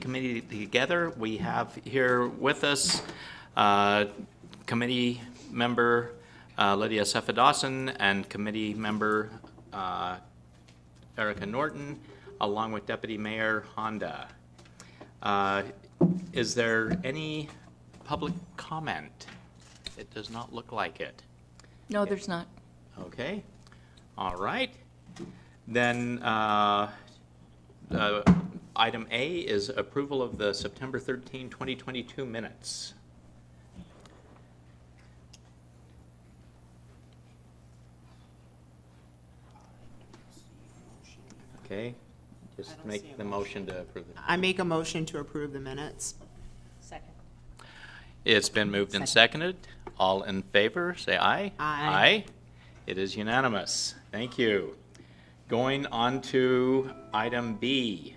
committee together. We have here with us committee member Lydia Seffa-Dawson and committee member Erica Norton, along with Deputy Mayor Honda. Is there any public comment? It does not look like it. No, there's not. Okay. All right. Then item A is approval of the September 13, 2022 minutes. Okay. Just make the motion to approve it. I make a motion to approve the minutes. Second. It's been moved and seconded. All in favor, say aye. Aye. It is unanimous. Thank you. Going on to item B,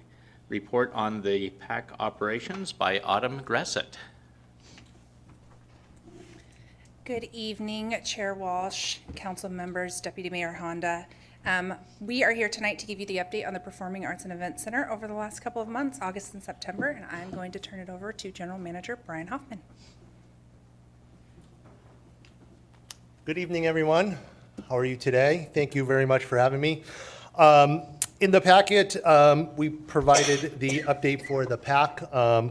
report on the PAC operations by Autumn Gressett. Good evening, Chair Walsh, council members, Deputy Mayor Honda. We are here tonight to give you the update on the Performing Arts and Events Center over the last couple of months, August and September, and I'm going to turn it over to General Manager Brian Hoffman. Good evening, everyone. How are you today? Thank you very much for having me. In the packet, we provided the update for the PAC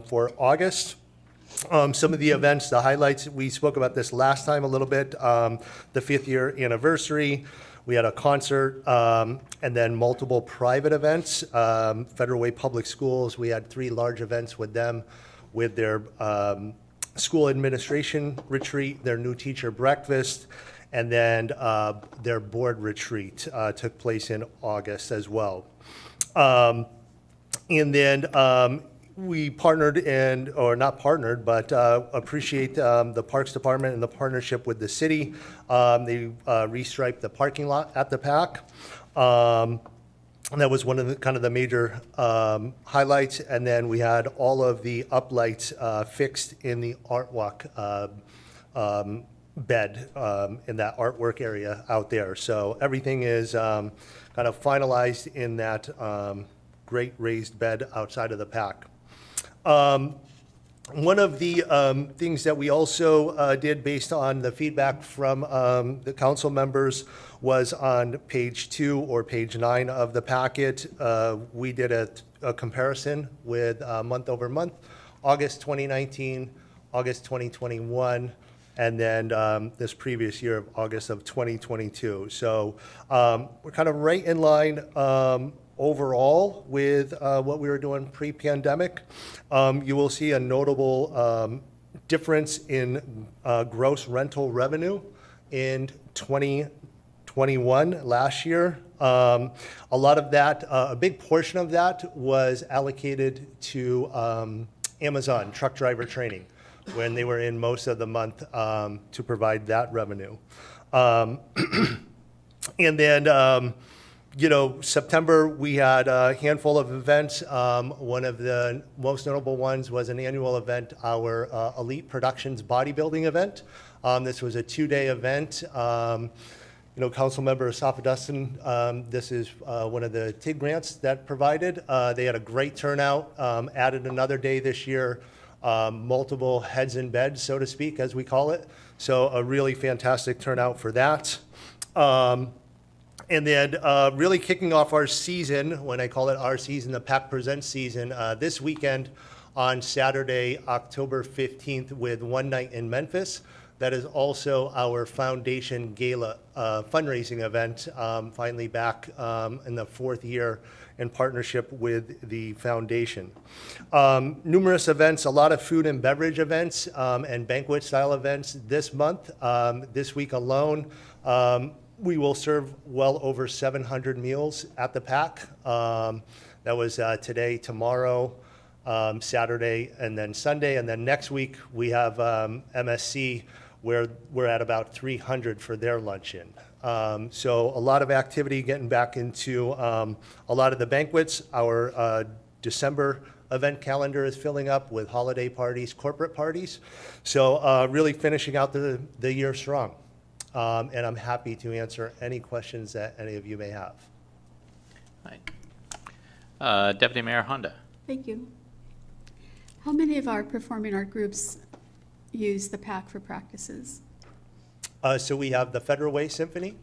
for August. Some of the events, the highlights, we spoke about this last time a little bit, the 5th year anniversary. We had a concert and then multiple private events. Federal Way Public Schools, we had 3 large events with them with their school administration retreat, their new teacher breakfast, and then their board retreat took place in August as well. And then we partnered or not partnered, but appreciate the Parks Department and the partnership with the city. They restriped the parking lot at the PAC. And that was one of the kind of the major highlights. And then we had all of the uplights fixed in the art walk bed in that artwork area out there. So everything is kind of finalized in that great raised bed outside of the PAC. One of the things that we also did based on the feedback from the council members was on page 2 or page 9 of the packet. We did a comparison with month over month, August 2019, August 2021, and then this previous year of August of 2022. So we're kind of right in line overall with what we were doing pre-pandemic. You will see a notable difference in gross rental revenue in 2021 last year. A lot of that, a big portion of that was allocated to Amazon truck driver training when they were in most of the month to provide that revenue. And then you know, September, we had a handful of events. One of the most notable ones was an annual event, our Elite Productions bodybuilding event. This was a 2-day event. You know, Councilmember Seffa-Dawson, this is one of the TIG grants that provided. They had a great turnout, added another day this year, multiple heads in bed, so to speak, as we call it. So a really fantastic turnout for that. And then really kicking off our season, when I call it our season, the PAC Presents season, this weekend on Saturday, October 15th with One Night in Memphis. That is also our foundation gala fundraising event, finally back in the 4th year in partnership with the foundation. Numerous events, a lot of food and beverage events and banquet style events this month. This week alone, we will serve well over 700 meals at the PAC. That was today, tomorrow, Saturday, and then Sunday. And then next week, we have MSC, where we're at about 300 for their luncheon. So a lot of activity getting back into a lot of the banquets. Our December event calendar is filling up with holiday parties, corporate parties. So really finishing out the year strong. And I'm happy to answer any questions that any of you may have. Right. Deputy Mayor Honda. Thank you. How many of our performing art groups use the PAC for practices? So we have the Federal Way Symphony,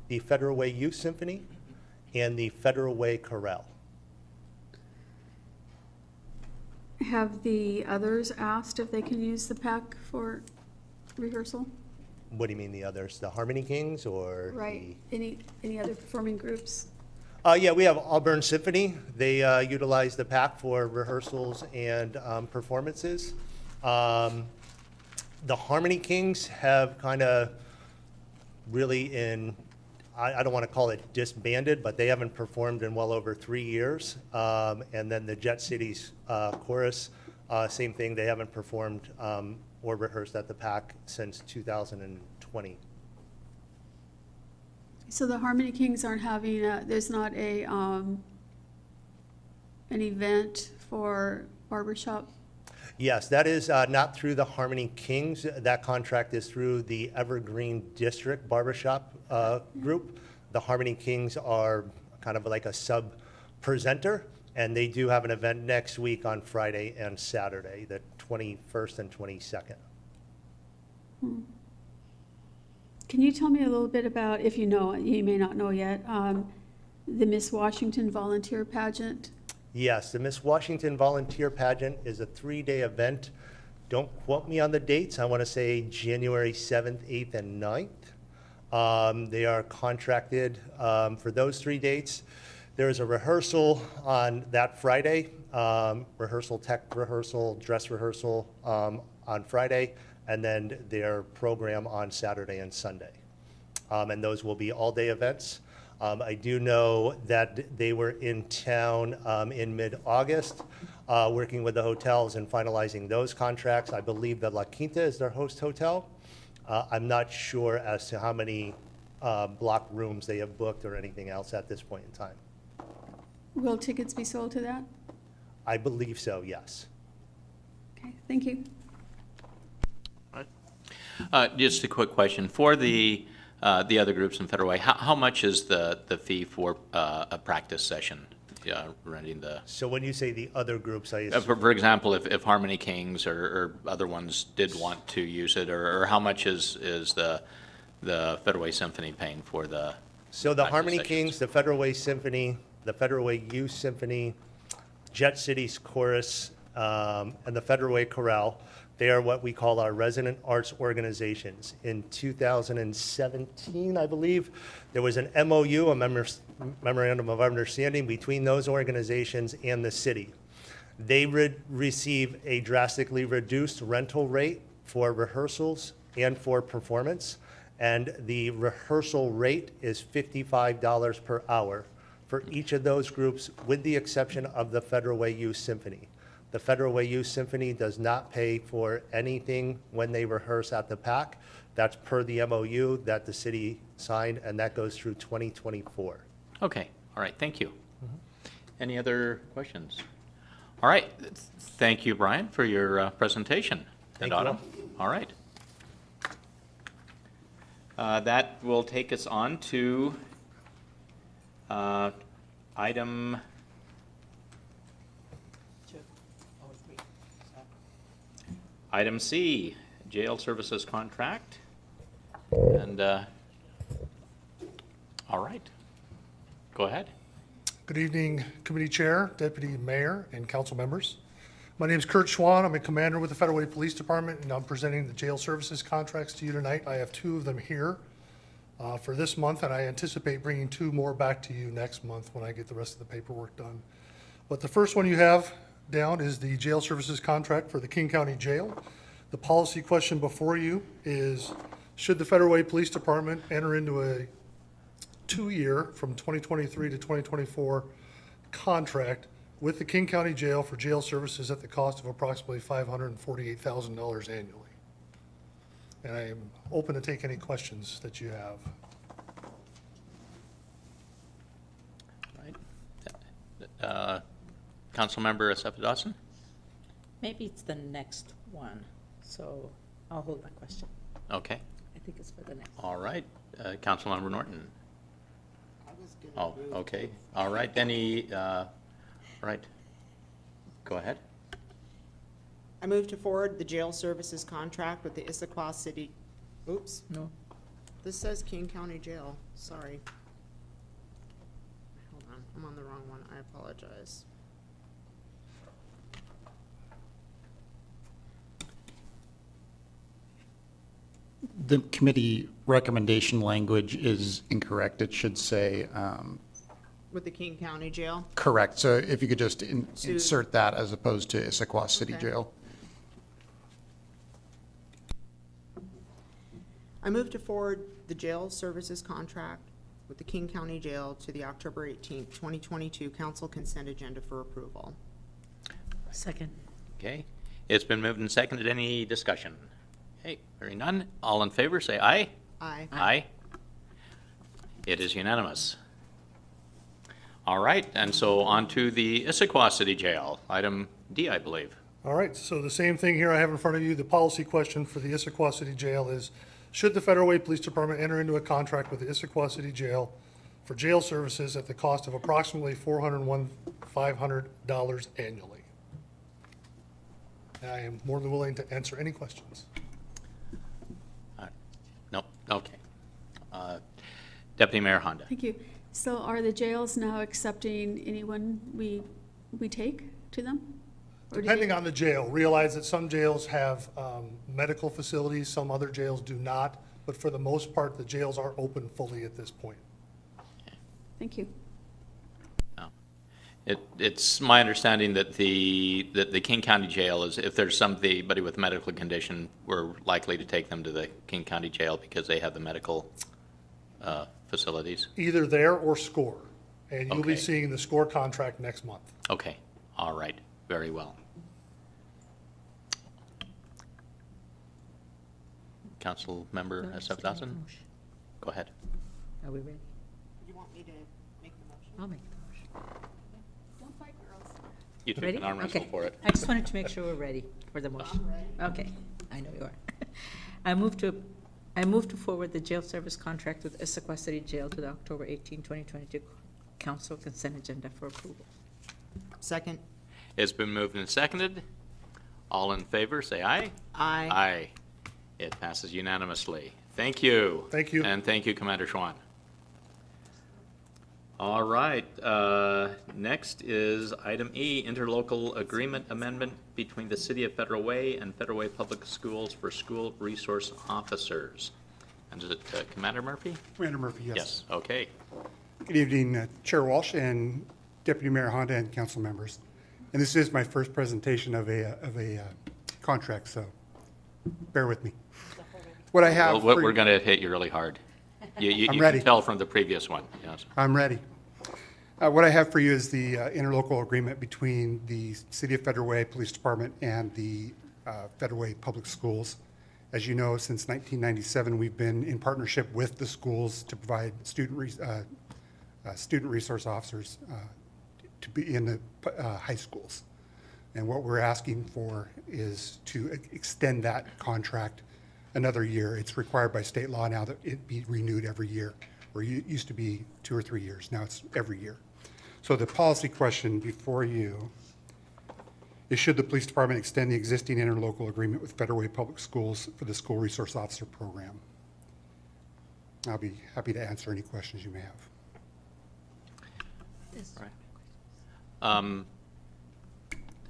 the Federal Way Youth Symphony, and the Federal Way Chorale. Have the others asked if they can use the PAC for rehearsal? What do you mean the others? The Harmony Kings or? Right. Any other performing groups? Yeah, we have Auburn Symphony. They utilize the PAC for rehearsals and performances. The Harmony Kings have kind of really I don't want to call it disbanded, but they haven't performed in well over 3 years. And then the Jet Cities Chorus, same thing, they haven't performed or rehearsed at the PAC since 2020. So the Harmony Kings aren't having, there's not an event for barbershop? Yes, that is not through the Harmony Kings. That contract is through the Evergreen District Barbershop group. The Harmony Kings are kind of like a sub-presenter, and they do have an event next week on Friday and Saturday, the 21st and 22nd. Can you tell me a little bit about, if you know, you may not know yet, the Miss Washington Volunteer Pageant? Yes, the Miss Washington Volunteer Pageant is a 3-day event. Don't quote me on the dates. I want to say January 7th, 8th, and 9th. They are contracted for those 3 dates. There is a rehearsal on that Friday, rehearsal, tech rehearsal, dress rehearsal on Friday, and then their program on Saturday and Sunday. And those will be all-day events. I do know that they were in town in mid-August, working with the hotels and finalizing those contracts. I believe that La Quinta is their host hotel. I'm not sure as to how many block rooms they have booked or anything else at this point in time. Will tickets be sold to that? I believe so, yes. Okay, thank you. Just a quick question. For the other groups in Federal Way, how much is the fee for a practice session, renting the? So when you say the other groups, For example, if Harmony Kings or other ones did want to use it, or how much is the Federal Way Symphony paying for the? So the practice Harmony sessions? Kings, the Federal Way Symphony, the Federal Way Youth Symphony, Jet Cities Chorus, and the Federal Way Chorale, they are what we call our resident arts organizations. In 2017, I believe, there was an MOU, a memorandum of understanding between those organizations and the city. They receive a drastically reduced rental rate for rehearsals and for performance, and the rehearsal rate is $55 per hour for each of those groups, with the exception of the Federal Way Youth Symphony. The Federal Way Youth Symphony does not pay for anything when they rehearse at the PAC. That's per the MOU that the city signed, and that goes through 2024. Okay, all right, thank you. Any other questions? All right, thank you, Brian, for your presentation. Thank And you. Autumn. All right. That will take us on to item C, jail services contract. And, all right, go ahead. Good evening, Committee Chair, Deputy Mayor, and council members. My name is Kurt Schwan. I'm a commander with the Federal Way Police Department, and I'm presenting the jail services contracts to you tonight. I have 2 of them here for this month, and I anticipate bringing 2 more back to you next month when I get the rest of the paperwork done. But the first one you have down is the jail services contract for the King County Jail. The policy question before you is, should the Federal Way Police Department enter into a 2-year from 2023 to 2024 contract with the King County Jail for jail services at the cost of approximately $548,000 annually? And I am open to take any questions that you have. Right. Councilmember Issaquah Dawson? Maybe it's the next one, so I'll hold my question. Okay, I think it's for the next. all right. Councilmember Norton? I was gonna Oh, move okay, all right, any, right, go ahead. I move to forward the jail services contract with the Issaquah City, oops, No. this says King County Jail, sorry. Hold on, I'm on the wrong one, I apologize. The committee recommendation language is incorrect. It should say, With the King County Jail? correct. So if you could just To- insert that as opposed to Issaquah City Okay. Jail. I move to forward the jail services contract with the King County Jail to the October 18th, 2022 council consent agenda for approval. Second. Okay, it's been moved and seconded. Any discussion? Okay, hearing none. All in favor, say aye. Aye. Aye. It is unanimous. All right, and so on to the Issaquah City Jail, item D, I believe. All right, so the same thing here I have in front of you. The policy question for the Issaquah City Jail is, should the Federal Way Police Department enter into a contract with the Issaquah City Jail for jail services at the cost of approximately $401,500 annually? I am more than willing to answer any questions. Nope, okay. Deputy Mayor Honda. Thank you. So are the jails now accepting anyone we take to them? Or do Depending they- on the jail, realize that some jails have medical facilities, some other jails do not, but for the most part, the jails are open fully at this point. Thank you. It's my understanding that the King County Jail is, if there's somebody with medical condition, we're likely to take them to the King County Jail because they have the medical facilities. Either there or SCORE, and you'll be Okay. seeing the SCORE contract next month. Okay, all right, very well. Council Member SF Dawson, go ahead. Are we ready? You want me to make the motion? I'll make the motion. Don't fight, girls. You took Ready? an arm wrestle Okay. for it. I just wanted to make sure we're ready for the motion. Okay, I know you are. I move to forward the jail service contract with Issaquah City Jail to the October 18, 2022 council consent agenda for approval. Second? It's been moved and seconded. All in favor, say aye. Aye. Aye. It passes unanimously. Thank you. Thank you. And thank you, Commander Schwan. All right, next is item E, interlocal agreement amendment between the City of Federal Way and Federal Way Public Schools for school resource officers. And is it Commander Murphy? Commander Murphy, yes. Yes, okay. Good evening, Chair Walsh and Deputy Mayor Honda and council members. And this is my first presentation of a contract, so bear with me. What I have. Well, for- we're going to hit you really hard. You I'm can ready. tell from the previous one, yes. I'm ready. What I have for you is the interlocal agreement between the City of Federal Way Police Department and the Federal Way Public Schools. As you know, since 1997, we've been in partnership with the schools to provide student resource officers to be in the high schools. And what we're asking for is to extend that contract another year. It's required by state law now that it be renewed every year, where it used to be 2 or 3 years. Now it's every year. So the policy question before you is, should the police department extend the existing interlocal agreement with Federal Way Public Schools for the school resource officer program? I'll be happy to answer any questions you may have. Right.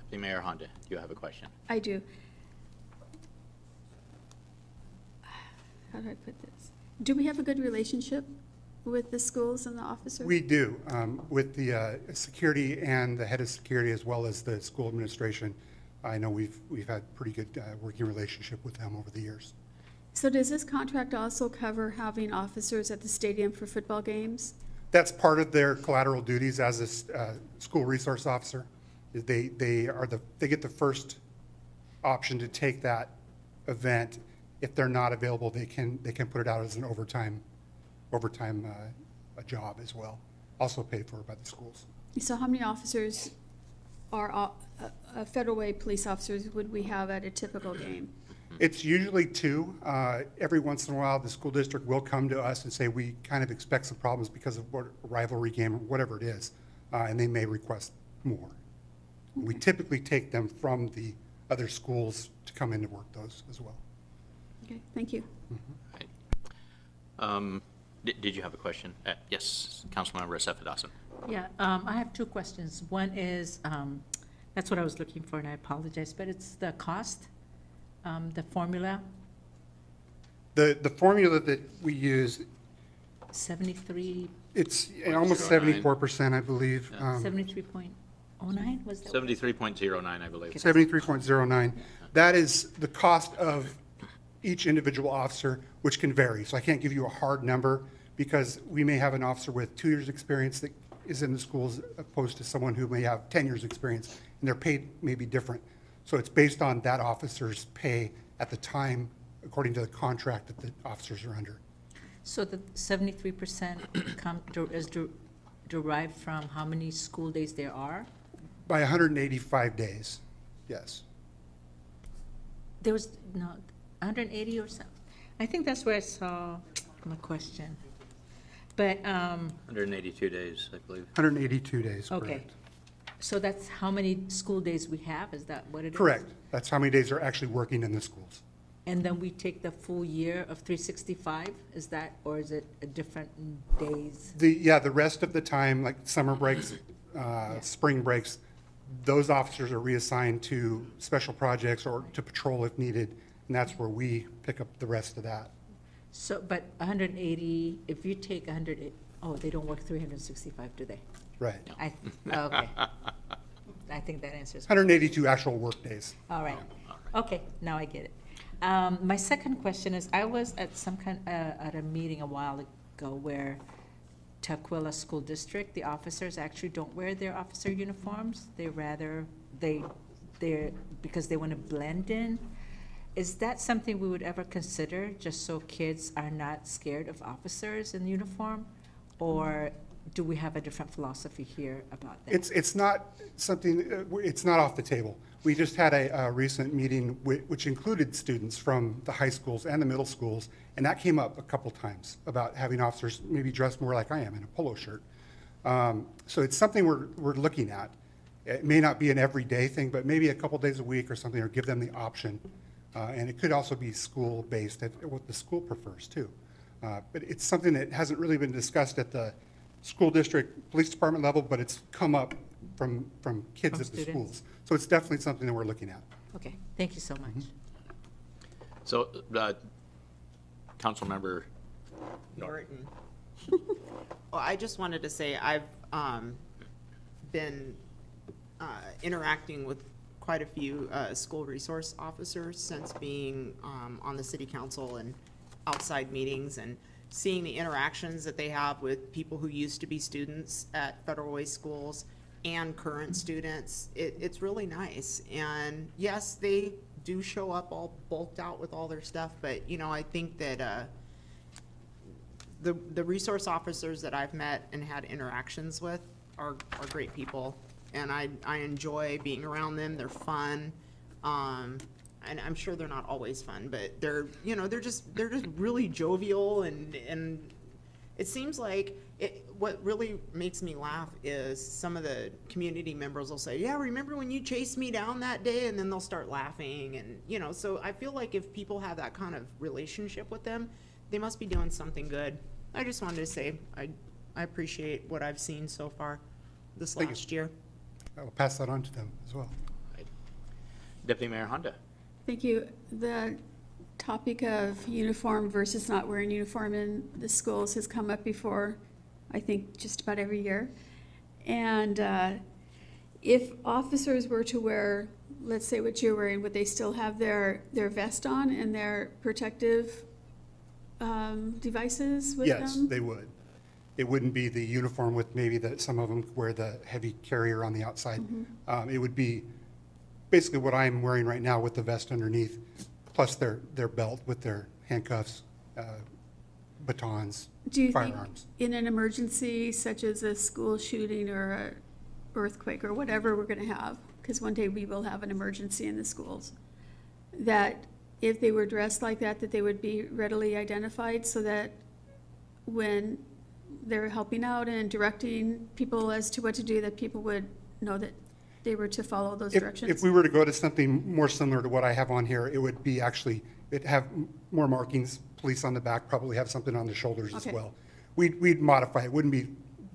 Deputy Mayor Honda, do you have a question? I do. How do I put this? Do we have a good relationship with the schools and the officers? We do, with the security and the head of security, as well as the school administration. I know we've had pretty good working relationship with them over the years. So does this contract also cover having officers at the stadium for football games? That's part of their collateral duties as a school resource officer. They get the first option to take that event. If they're not available, they can put it out as an overtime a job as well, also paid for by the schools. So how many officers are Federal Way police officers would we have at a typical game? It's usually 2. Every once in a while, the school district will come to us and say, we kind of expect some problems because of what rivalry game or whatever it is, and they may request more. We typically take them from the other schools to come in to work those as well. Okay, thank you. Did you have a question? Yes, Councilmember Issaquah. Yeah, I have two questions. One is, that's what I was looking for, and I apologize, but it's the cost, the formula, The formula that we use, 73, it's almost 74%, I believe. 73.09, was that? 73.09, I believe. 73.09. That is the cost of each individual officer, which can vary. So I can't give you a hard number because we may have an officer with 2 years' experience that is in the schools opposed to someone who may have 10 years' experience, and their pay may be different. So it's based on that officer's pay at the time, according to the contract that the officers are under. So the 73% is derived from how many school days there are? By 185 days, yes. There was, no, 180 or something. I think that's where I saw my question. But, 182 days, I believe. 182 days, okay. correct. So that's how many school days we have? Is that what it is? Correct. That's how many days are actually working in the schools. And then we take the full year of 365? Is that, or is it a different days? The rest of the time, like summer breaks, spring breaks, those officers are reassigned to special projects or to patrol if needed, and that's where we pick up the rest of that. So, but 180, if you take 100, oh, they don't work 365, do they? Right. Okay. I think that answers. 182 actual work days. All right. Okay, now I get it. My second question is, I was at at a meeting a while ago where Tukwila School District, the officers actually don't wear their officer uniforms. They're because they want to blend in. Is that something we would ever consider, just so kids are not scared of officers in uniform? Or do we have a different philosophy here about that? It's not something, it's not off the table. We just had a recent meeting which included students from the high schools and the middle schools, and that came up a couple times about having officers maybe dressed more like I am in a polo shirt. So it's something we're looking at. It may not be an everyday thing, but maybe a couple days a week or something, or give them the option. And it could also be school-based, what the school prefers too. But it's something that hasn't really been discussed at the school district, police department level, but it's come up from kids From at the students. schools. So it's definitely something that we're looking at. Okay, thank you so much. So, Councilmember Norton. Well, I just wanted to say I've been interacting with quite a few school resource officers since being on the city council and outside meetings, and seeing the interactions that they have with people who used to be students at Federal Way schools and current students. It's really nice. And yes, they do show up all bulked out with all their stuff, but you know, I think that the resource officers that I've met and had interactions with are great people, and I enjoy being around them. They're fun, and I'm sure they're not always fun, but they're just really jovial, and it seems like what really makes me laugh is some of the community members will say, yeah, remember when you chased me down that day? And then they'll start laughing, and so I feel like if people have that kind of relationship with them, they must be doing something good. I just wanted to say I appreciate what I've seen so far this Thank you. last year. I will pass that on to them as well. Deputy Mayor Honda. Thank you. The topic of uniform versus not wearing uniform in the schools has come up before, I think, just about every year. And if officers were to wear, let's say what you're wearing, would they still have their vest on and their protective devices with them? Yes, they would. It wouldn't be the uniform with maybe some of them wear the heavy carrier on the outside. It would be basically what I'm wearing right now with the vest underneath, plus their belt with their handcuffs, batons, Do you think firearms. in an emergency such as a school shooting or a earthquake or whatever we're going to have, because one day we will have an emergency in the schools, that if they were dressed like that they would be readily identified, so that when they're helping out and directing people as to what to do, that people would know that they were to follow those If directions? we were to go to something more similar to what I have on here, it would be actually, it'd have more markings, police on the back, probably have something on the shoulders as Okay. well. We'd modify, it wouldn't be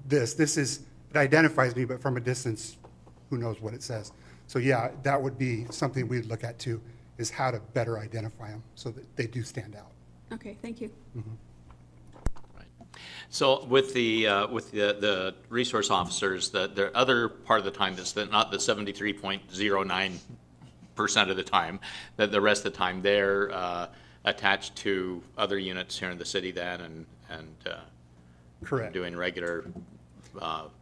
this. This is, it identifies me, but from a distance, who knows what it says. So yeah, that would be something we'd look at too, is how to better identify them so that they do stand out. Okay, thank you. So with the resource officers, the other part of the time is that not the 73.09% of the time, that the rest of the time they're attached to other units here in the city then and Correct. doing regular,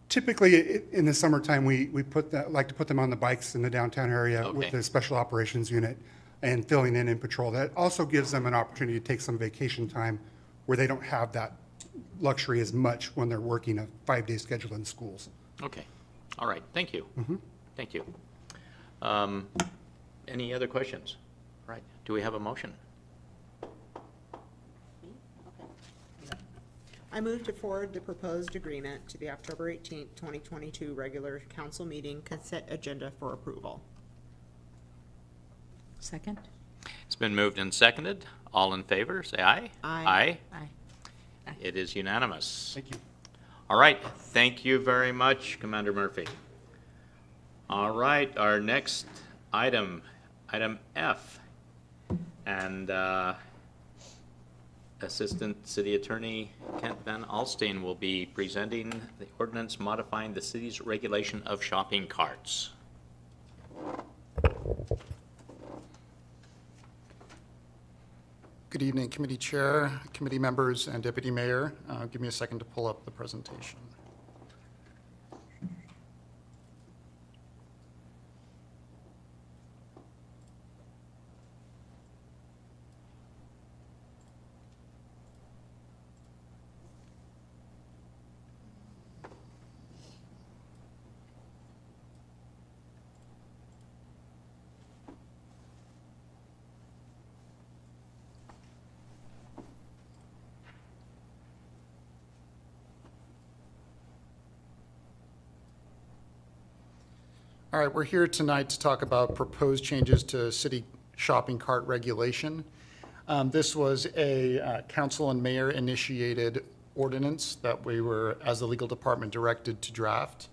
Typically, in the summertime, we like to put them on the bikes in the downtown area Okay. with the special operations unit and filling in patrol. That also gives them an opportunity to take some vacation time where they don't have that luxury as much when they're working a 5-day schedule in schools. okay. All right, thank you. Thank you. Any other questions? Right, do we have a motion? I move to forward the proposed agreement to the October 18th, 2022 regular council meeting consent agenda for approval. Second? It's been moved and seconded. All in favor, say aye. Aye. Aye. Aye. It is unanimous. Thank you. All right, thank you very much, Commander Murphy. All right, our next item, item F, and Assistant City Attorney Kent Van Alstine will be presenting the ordinance modifying the city's regulation of shopping carts. Good evening, Committee Chair, committee members, and Deputy Mayor. Give me a second to pull up the presentation. All right, we're here tonight to talk about proposed changes to city shopping cart regulation. This was a council and mayor initiated ordinance that we were, as the legal department, directed to draft.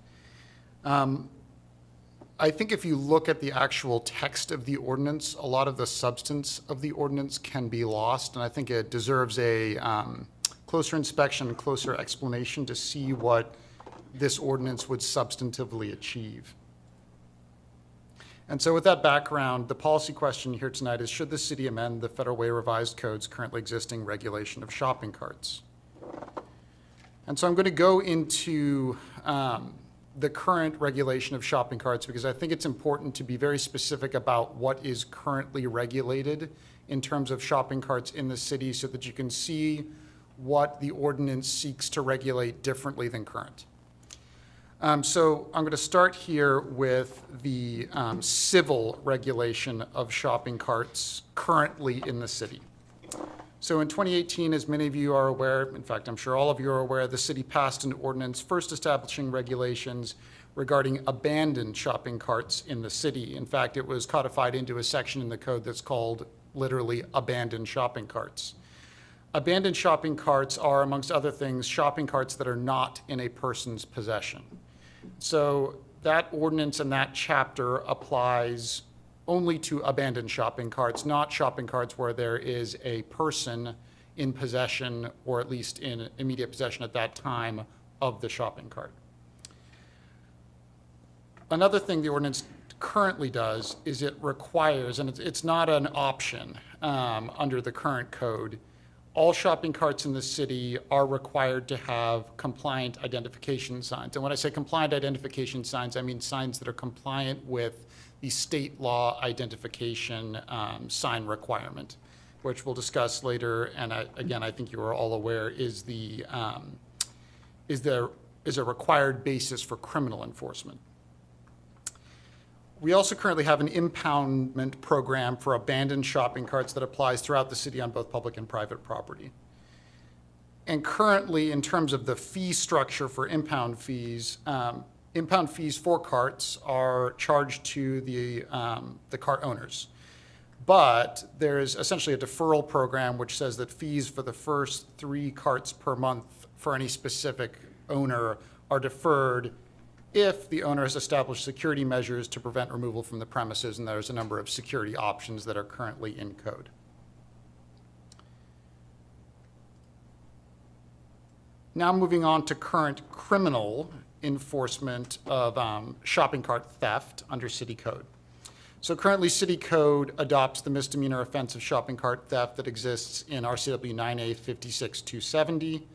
I think if you look at the actual text of the ordinance, a lot of the substance of the ordinance can be lost, and I think it deserves a closer inspection, closer explanation to see what this ordinance would substantively achieve. And so with that background, the policy question here tonight is, should the city amend the Federal Way Revised Code's currently existing regulation of shopping carts? And so I'm going to go into the current regulation of shopping carts because I think it's important to be very specific about what is currently regulated in terms of shopping carts in the city so that you can see what the ordinance seeks to regulate differently than current. So I'm going to start here with the civil regulation of shopping carts currently in the city. So in 2018, as many of you are aware, in fact, I'm sure all of you are aware, the city passed an ordinance first establishing regulations regarding abandoned shopping carts in the city. In fact, it was codified into a section in the code that's called literally abandoned shopping carts. Abandoned shopping carts are, amongst other things, shopping carts that are not in a person's possession. So that ordinance and that chapter applies only to abandoned shopping carts, not shopping carts where there is a person in possession, or at least in immediate possession at that time, of the shopping cart. Another thing the ordinance currently does is it requires, and it's not an option under the current code, all shopping carts in the city are required to have compliant identification signs. And when I say compliant identification signs, I mean signs that are compliant with the state law identification sign requirement, which we'll discuss later. And again, I think you are all aware is a required basis for criminal enforcement. We also currently have an impoundment program for abandoned shopping carts that applies throughout the city on both public and private property. And currently, in terms of the fee structure for impound fees, impound fees for carts are charged to the cart owners. But there's essentially a deferral program which says that fees for the first 3 carts per month for any specific owner are deferred if the owner has established security measures to prevent removal from the premises, and there's a number of security options that are currently in code. Now moving on to current criminal enforcement of shopping cart theft under city code. So currently, city code adopts the misdemeanor offense of shopping cart theft that exists in RCW 9A 56270.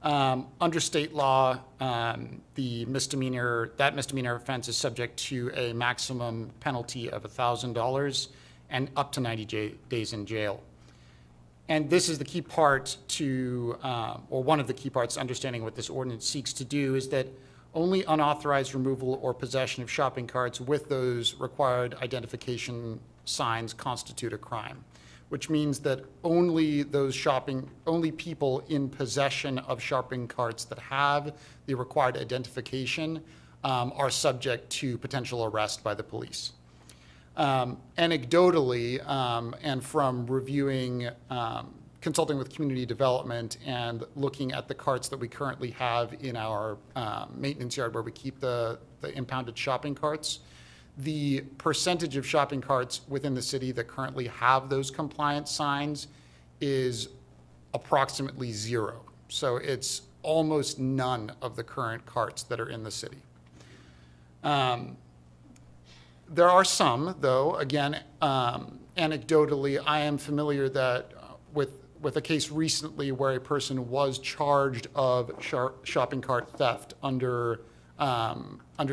Under state law, that misdemeanor offense is subject to a maximum penalty of $1,000 and up to 90 days in jail. And this is the key part to, or one of the key parts to understanding what this ordinance seeks to do, is that only unauthorized removal or possession of shopping carts with those required identification signs constitute a crime, which means that only people in possession of shopping carts that have the required identification are subject to potential arrest by the police. Anecdotally, and from reviewing, consulting with community development and looking at the carts that we currently have in our maintenance yard where we keep the impounded shopping carts, the percentage of shopping carts within the city that currently have those compliance signs is approximately 0. So it's almost none of the current carts that are in the city. There are some, though, again, anecdotally, I am familiar that with a case recently where a person was charged of shopping cart theft under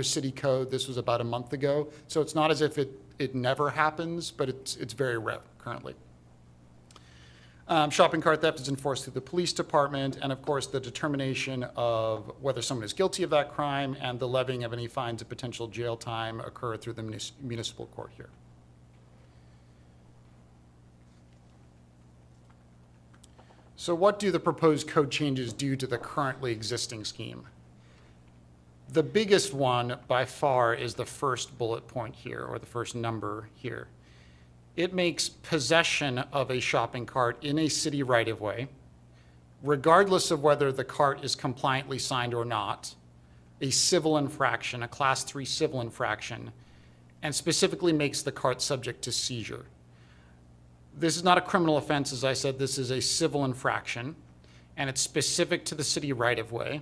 city code. This was about a month ago. So it's not as if it never happens, but it's very rare currently. Shopping cart theft is enforced through the police department, and of course the determination of whether someone is guilty of that crime and the levying of any fines and potential jail time occur through the municipal court here. So what do the proposed code changes do to the currently existing scheme? The biggest one by far is the first bullet point here, or the first number here. It makes possession of a shopping cart in a city right-of-way, regardless of whether the cart is compliantly signed or not, a civil infraction, a Class 3 civil infraction, and specifically makes the cart subject to seizure. This is not a criminal offense, as I said, this is a civil infraction, and it's specific to the city right-of-way,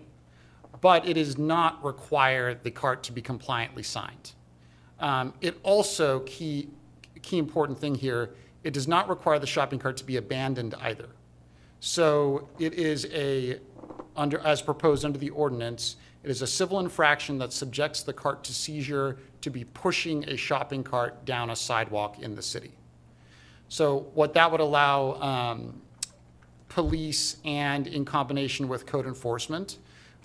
but it does not require the cart to be compliantly signed. It also, key important thing here, it does not require the shopping cart to be abandoned either. So it is as proposed under the ordinance, it is a civil infraction that subjects the cart to seizure to be pushing a shopping cart down a sidewalk in the city. So what that would allow police, and in combination with code enforcement,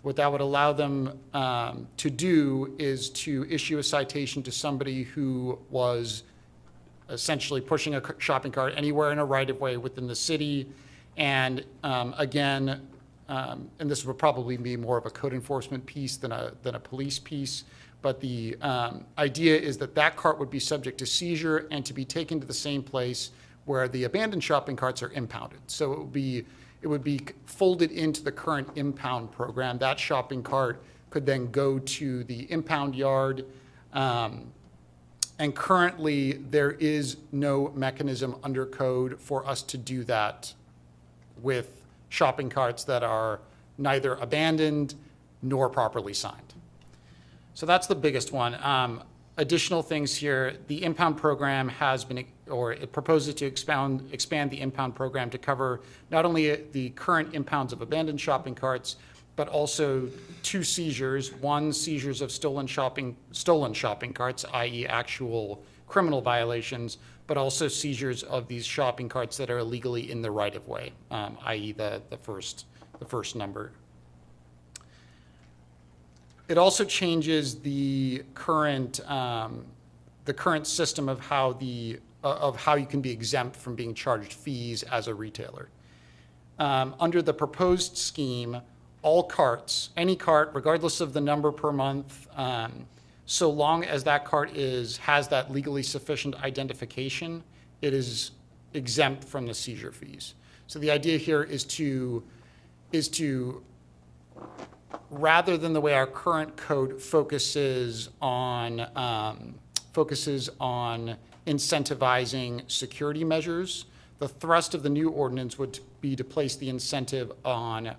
what that would allow them to do is to issue a citation to somebody who was essentially pushing a shopping cart anywhere in a right-of-way within the city. And again, and this would probably be more of a code enforcement piece than a police piece, but the idea is that that cart would be subject to seizure and to be taken to the same place where the abandoned shopping carts are impounded. So it would be folded into the current impound program. That shopping cart could then go to the impound yard. And currently, there is no mechanism under code for us to do that with shopping carts that are neither abandoned nor properly signed. So that's the biggest one. Additional things here, the impound program has been, or it proposes to expand the impound program to cover not only the current impounds of abandoned shopping carts, but also 2 seizures. One, seizures of stolen shopping carts, i.e. actual criminal violations, but also seizures of these shopping carts that are illegally in the right-of-way, i.e. the first number. It also changes the current system of how you can be exempt from being charged fees as a retailer. Under the proposed scheme, all carts, any cart, regardless of the number per month, so long as that cart has that legally sufficient identification, it is exempt from the seizure fees. So the idea here is to rather than the way our current code focuses on incentivizing security measures, the thrust of the new ordinance would be to place the incentive on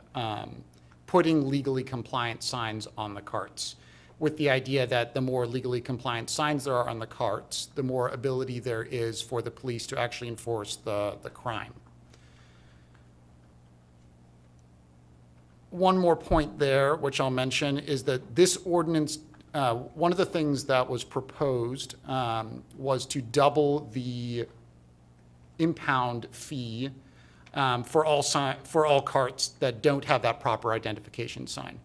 putting legally compliant signs on the carts, with the idea that the more legally compliant signs there are on the carts, the more ability there is for the police to actually enforce the crime. One more point there, which I'll mention, is that this ordinance, one of the things that was proposed was to double the impound fee for all carts that don't have that proper identification sign.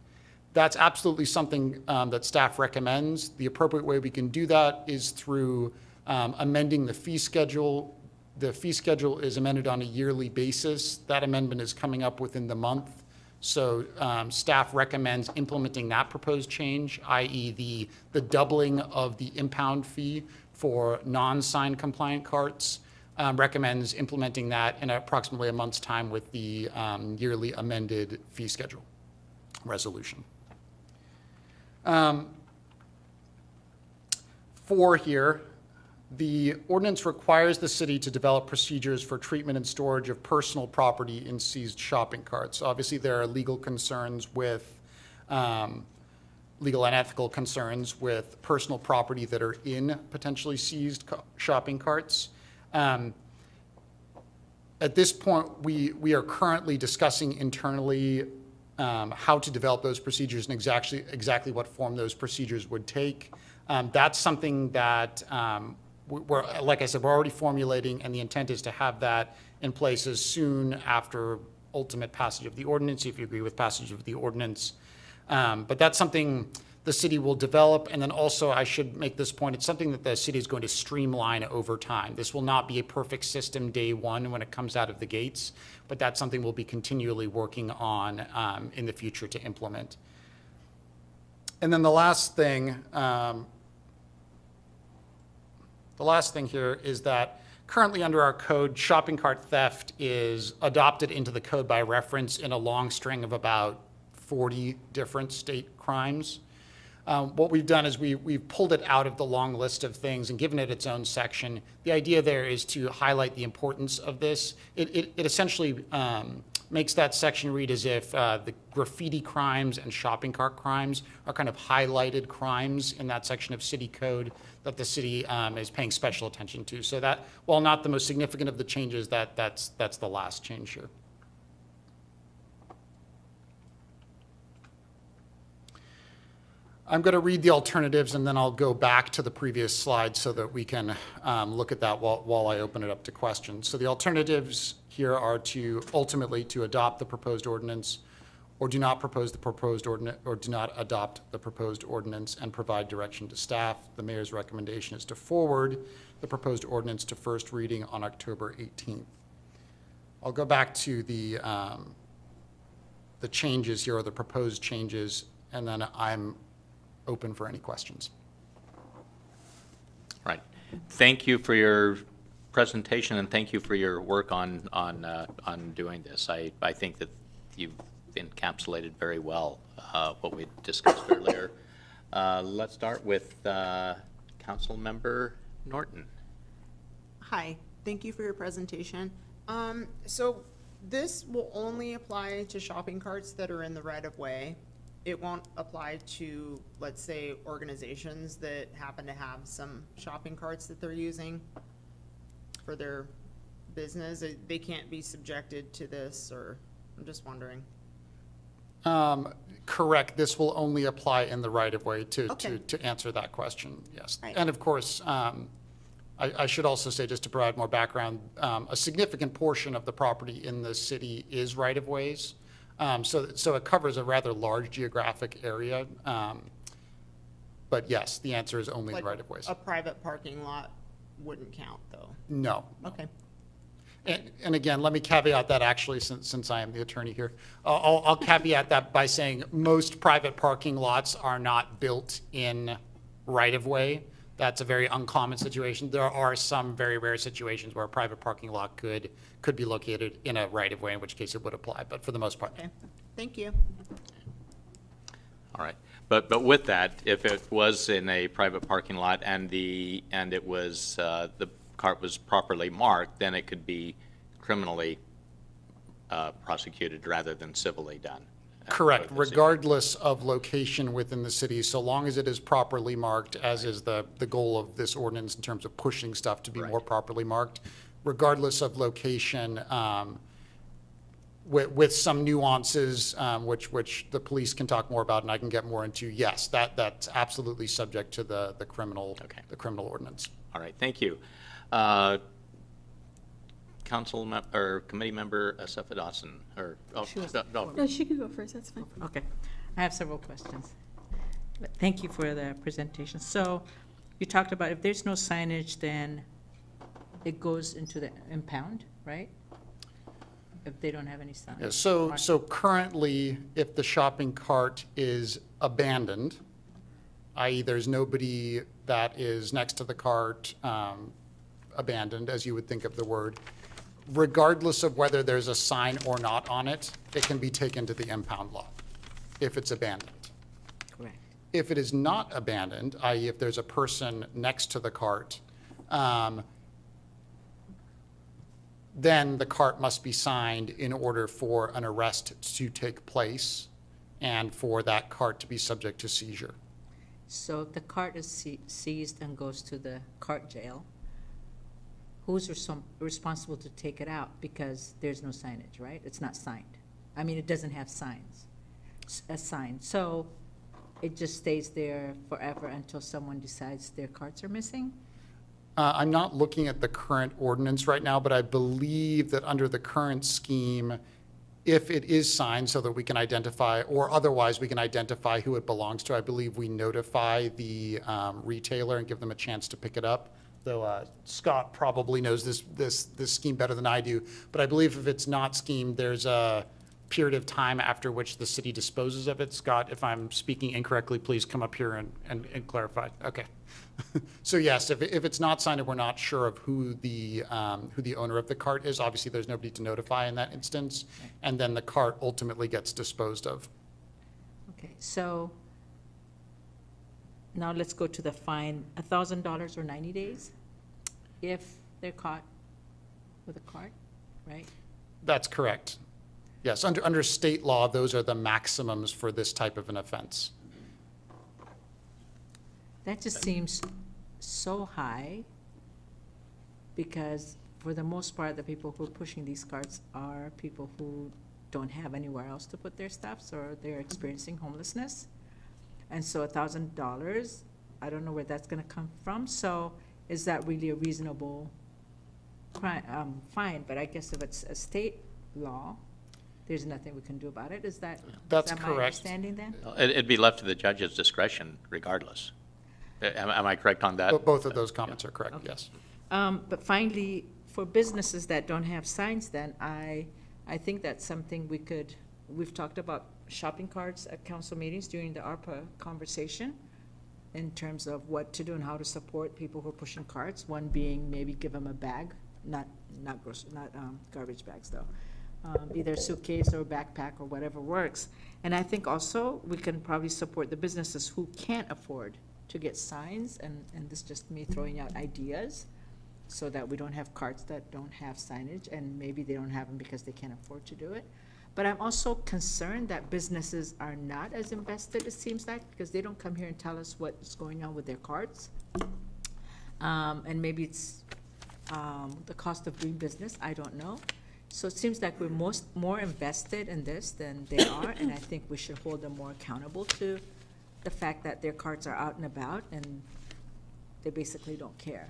That's absolutely something that staff recommends. The appropriate way we can do that is through amending the fee schedule. The fee schedule is amended on a yearly basis. That amendment is coming up within the month. So staff recommends implementing that proposed change, i.e. the doubling of the impound fee for non-sign compliant carts. Recommends implementing that in approximately a month's time with the yearly amended fee schedule resolution. 4 here, the ordinance requires the city to develop procedures for treatment and storage of personal property in seized shopping carts. Obviously, there are legal concerns with, legal and ethical concerns with personal property that are in potentially seized shopping carts. At this point, we are currently discussing internally how to develop those procedures and exactly what form those procedures would take. That's something that like I said, we're already formulating, and the intent is to have that in place as soon after ultimate passage of the ordinance, if you agree with passage of the ordinance. But that's something the city will develop, and then also I should make this point, it's something that the city is going to streamline over time. This will not be a perfect system day one when it comes out of the gates, but that's something we'll be continually working on in the future to implement. And then the last thing here is that currently under our code, shopping cart theft is adopted into the code by reference in a long string of about 40 different state crimes. What we've done is we've pulled it out of the long list of things and given it its own section. The idea there is to highlight the importance of this. It essentially makes that section read as if the graffiti crimes and shopping cart crimes are kind of highlighted crimes in that section of city code that the city is paying special attention to. So that, while not the most significant of the changes, that's the last change here. I'm going to read the alternatives, and then I'll go back to the previous slide so that we can look at that while I open it up to questions. So the alternatives here are to ultimately to adopt the proposed ordinance, or do not propose the proposed ordinance, or do not adopt the proposed ordinance and provide direction to staff. The mayor's recommendation is to forward the proposed ordinance to first reading on October 18th. I'll go back to the changes here, or the proposed changes, and then I'm open for any questions. Right. Thank you for your presentation, and thank you for your work on doing this. I think that you've encapsulated very well what we discussed earlier. Let's start with Councilmember Norton. Hi, thank you for your presentation. So this will only apply to shopping carts that are in the right of way. It won't apply to, let's say, organizations that happen to have some shopping carts that they're using for their business. They can't be subjected to this, or I'm just wondering. Correct. This will only apply in the right of way to answer that question. Yes. Right. And of course, I should also say, just to provide more background, a significant portion of the property in the city is right of ways. So it covers a rather large geographic area. But yes, the answer is only Like right of ways. a private parking lot wouldn't count, though? No. Okay. And again, let me caveat that actually, since I am the attorney here. I'll caveat that by saying most private parking lots are not built in right-of-way. That's a very uncommon situation. There are some very rare situations where a private parking lot could be located in a right-of-way, in which case it would apply, but for the most part. Okay, thank you. All right. But with that, if it was in a private parking lot and it was, the cart was properly marked, then it could be criminally prosecuted rather than civilly done. Correct, For the city. regardless of location within the city, so long as it is properly marked, as is the goal of this ordinance in terms of pushing stuff to be more Right. properly marked, regardless of location, with some nuances, which the police can talk more about and I can get more into, yes, that's absolutely subject to the criminal, Okay. the criminal ordinance. All right, thank you. Or committee member Issaquah Dawson, or, oh, She was- no, No, she can go first, that's fine. Okay, I have several questions. But thank you for the presentation. So you talked about if there's no signage, then it goes into the impound, right? If they don't have any sign. Yeah, so currently, if the shopping cart is abandoned, i.e. there's nobody that is next to the cart, abandoned, as you would think of the word, regardless of whether there's a sign or not on it, it can be taken to the impound lot if it's abandoned. Correct. If it is not abandoned, i.e. if there's a person next to the cart, then the cart must be signed in order for an arrest to take place and for that cart to be subject to seizure. So if the cart is seized and goes to the cart jail, who's responsible to take it out? Because there's no signage, right? It's not signed. I mean, it doesn't have a sign. So it just stays there forever until someone decides their carts are missing? I'm not looking at the current ordinance right now, but I believe that under the current scheme, if it is signed so that we can identify, or otherwise we can identify who it belongs to, I believe we notify the retailer and give them a chance to pick it up. Though Scott probably knows this scheme better than I do, but I believe if it's not schemed, there's a period of time after which the city disposes of it. Scott, if I'm speaking incorrectly, please come up here and clarify. Okay. So yes, if it's not signed and we're not sure of who the owner of the cart is, obviously there's nobody to notify in that instance, and then the cart ultimately gets disposed of. Okay, so now let's go to the fine, $1,000 or 90 days if they're caught with a cart, right? That's correct. Yes, under state law, those are the maximums for this type of an offense. That just seems so high because for the most part, the people who are pushing these carts are people who don't have anywhere else to put their stuff, or they're experiencing homelessness. And so $1,000, I don't know where that's gonna come from. So is that really a reasonable fine? But I guess if it's a state law, there's nothing we can do about it. That's Is that my correct. understanding then? it'd be left to the judge's discretion regardless. Am I correct on that? But both of those comments are correct, yes. But finally, for businesses that don't have signs, then I think that's something we've talked about shopping carts at council meetings during the ARPA conversation in terms of what to do and how to support people who are pushing carts. One being maybe give them a bag, not garbage bags though. Either a suitcase or a backpack or whatever works. And I think also we can probably support the businesses who can't afford to get signs, and this is just me throwing out ideas, so that we don't have carts that don't have signage, and maybe they don't have them because they can't afford to do it. But I'm also concerned that businesses are not as invested, it seems like, because they don't come here and tell us what's going on with their carts. And maybe it's the cost of doing business, I don't know. So it seems like we're more invested in this than they are, and I think we should hold them more accountable to the fact that their carts are out and about and they basically don't care.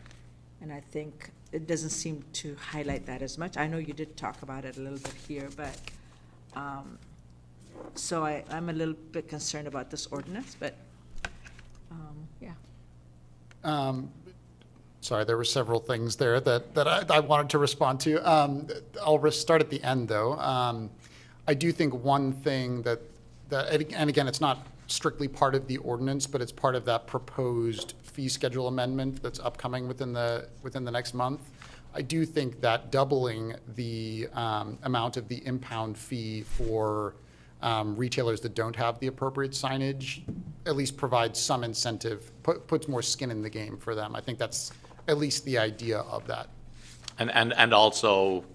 And I think it doesn't seem to highlight that as much. I know you did talk about it a little bit here, but, so I'm a little bit concerned about this ordinance, but, yeah. Sorry, there were several things there that I wanted to respond to. I'll start at the end, though. I do think one thing that, and again, it's not strictly part of the ordinance, but it's part of that proposed fee schedule amendment that's upcoming within the next month. I do think that doubling the amount of the impound fee for retailers that don't have the appropriate signage at least provides some incentive, puts more skin in the game for them. I think that's at least the idea of that. And also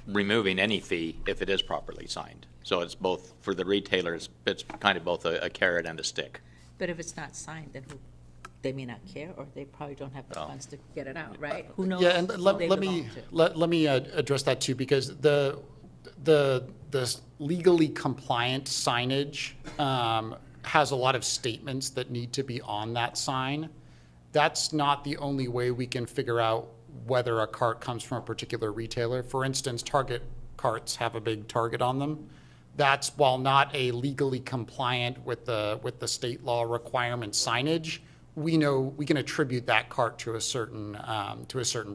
removing any fee if it is properly signed. So it's both, for the retailers, it's kind of both a carrot and a stick. But if it's not signed, then they may not care, or they probably don't have the funds to get it out, right? Who knows? Yeah, and who let they me belong to. let me address that too, because the legally compliant signage has a lot of statements that need to be on that sign. That's not the only way we can figure out whether a cart comes from a particular retailer. For instance, Target carts have a big Target on them. That's, while not a legally compliant with the state law requirement signage, we know we can attribute that cart to a certain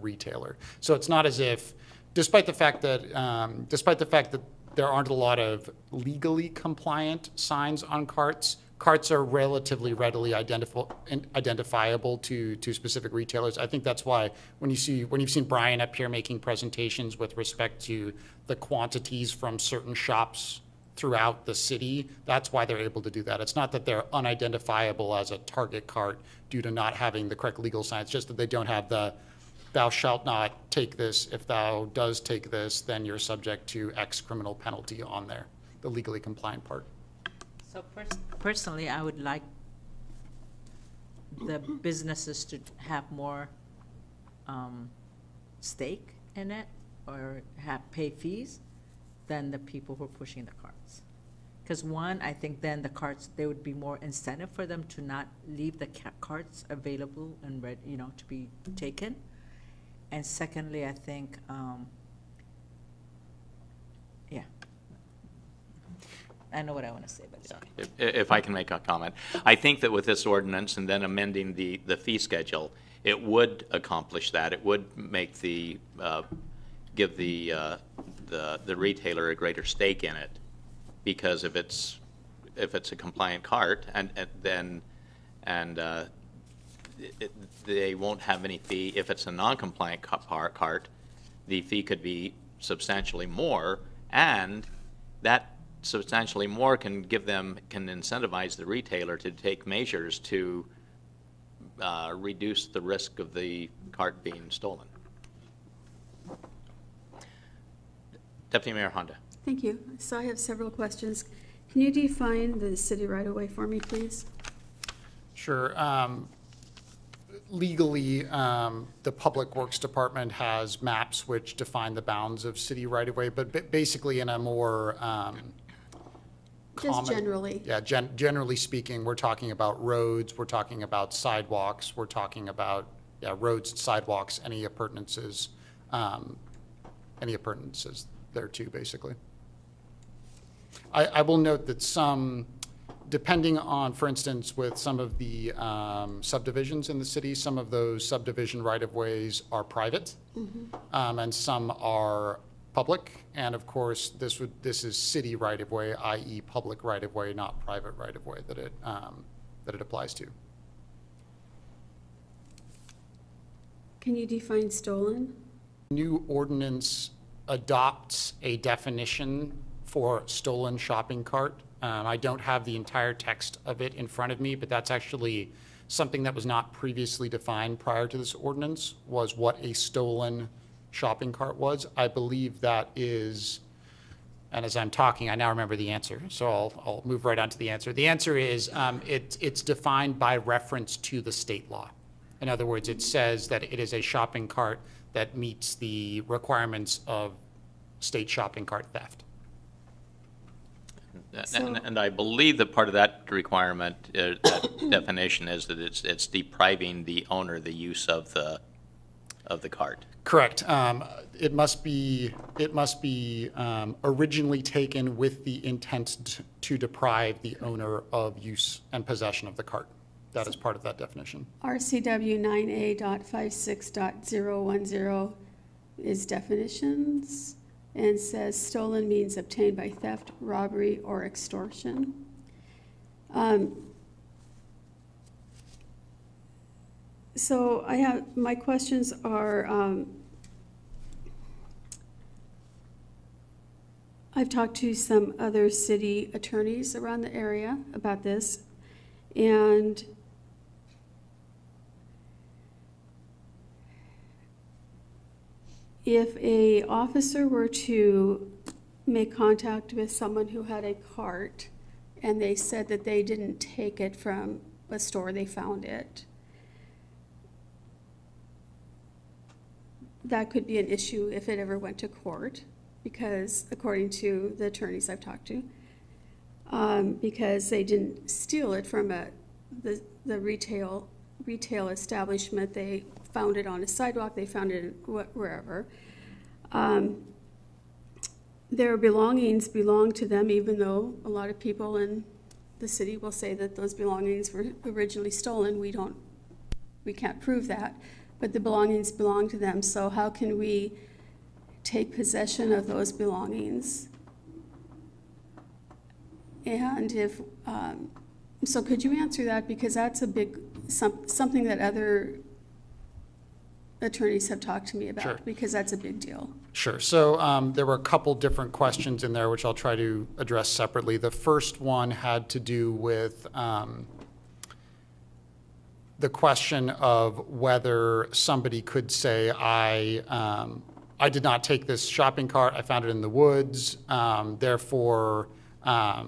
retailer. So it's not as if, despite the fact that there aren't a lot of legally compliant signs on carts, carts are relatively readily identifiable to specific retailers. I think that's why when you've seen Brian up here making presentations with respect to the quantities from certain shops throughout the city, that's why they're able to do that. It's not that they're unidentifiable as a Target cart due to not having the correct legal sign. It's just that they don't have the "thou shalt not take this. If thou does take this, then you're subject to X criminal penalty" on there, the legally compliant part. So personally, I would like the businesses to have more stake in it, or pay fees, than the people who are pushing the carts. Because one, I think then the carts, there would be more incentive for them to not leave the carts available and to be taken. And secondly, I think, I know what I want to say, but sorry. If I can make a comment. I think that with this ordinance and then amending the fee schedule, it would accomplish that. It would make give the retailer a greater stake in it, because if it's a compliant cart, they won't have any fee. If it's a non-compliant cart, the fee could be substantially more, and that substantially more can incentivize the retailer to take measures to reduce the risk of the cart being stolen. Deputy Mayor Honda. Thank you. So I have several questions. Can you define the city right-of-way for me, please? Sure. Legally, the Public Works Department has maps which define the bounds of city right-of-way, but basically in a more Just generally. Yeah, generally speaking, we're talking about roads, we're talking about sidewalks, we're talking about roads, sidewalks, any appurtenances there too, basically. I will note that some, depending on, for instance, with some of the subdivisions in the city, some of those subdivision right-of-ways are private, and some are public. And of course, this is city right-of-way, i.e. public right-of-way, not private right-of-way that it applies to. Can you define stolen? New ordinance adopts a definition for stolen shopping cart. I don't have the entire text of it in front of me, but that's actually something that was not previously defined prior to this ordinance, was what a stolen shopping cart was. I believe that is, and as I'm talking, I now remember the answer, so I'll move right on to the answer. The answer is it's defined by reference to the state law. In other words, it says that it is a shopping cart that meets the requirements of state shopping cart theft. And I believe that part of that requirement, that definition, is that it's depriving the owner the use of the cart. Correct. It must be originally taken with the intent to deprive the owner of use and possession of the cart. that is part of that definition. RCW 9A.56.010 is definitions and says stolen means obtained by theft, robbery, or extortion. So my questions are, I've talked to some other city attorneys around the area about this, and if a officer were to make contact with someone who had a cart and they said that they didn't take it from a store, they found it, that could be an issue if it ever went to court, because according to the attorneys I've talked to, because they didn't steal it from the retail establishment, they found it on a sidewalk, they found it wherever. Their belongings belong to them, even though a lot of people in the city will say that those belongings were originally stolen. We can't prove that, but the belongings belong to them. So how can we take possession of those belongings? And if, so could you answer that? Because that's a big, something that other attorneys have talked to me about. Sure. Because that's a big deal. Sure. So there were a couple different questions in there, which I'll try to address separately. The first one had to do with the question of whether somebody could say, I did not take this shopping cart, I found it in the woods, therefore I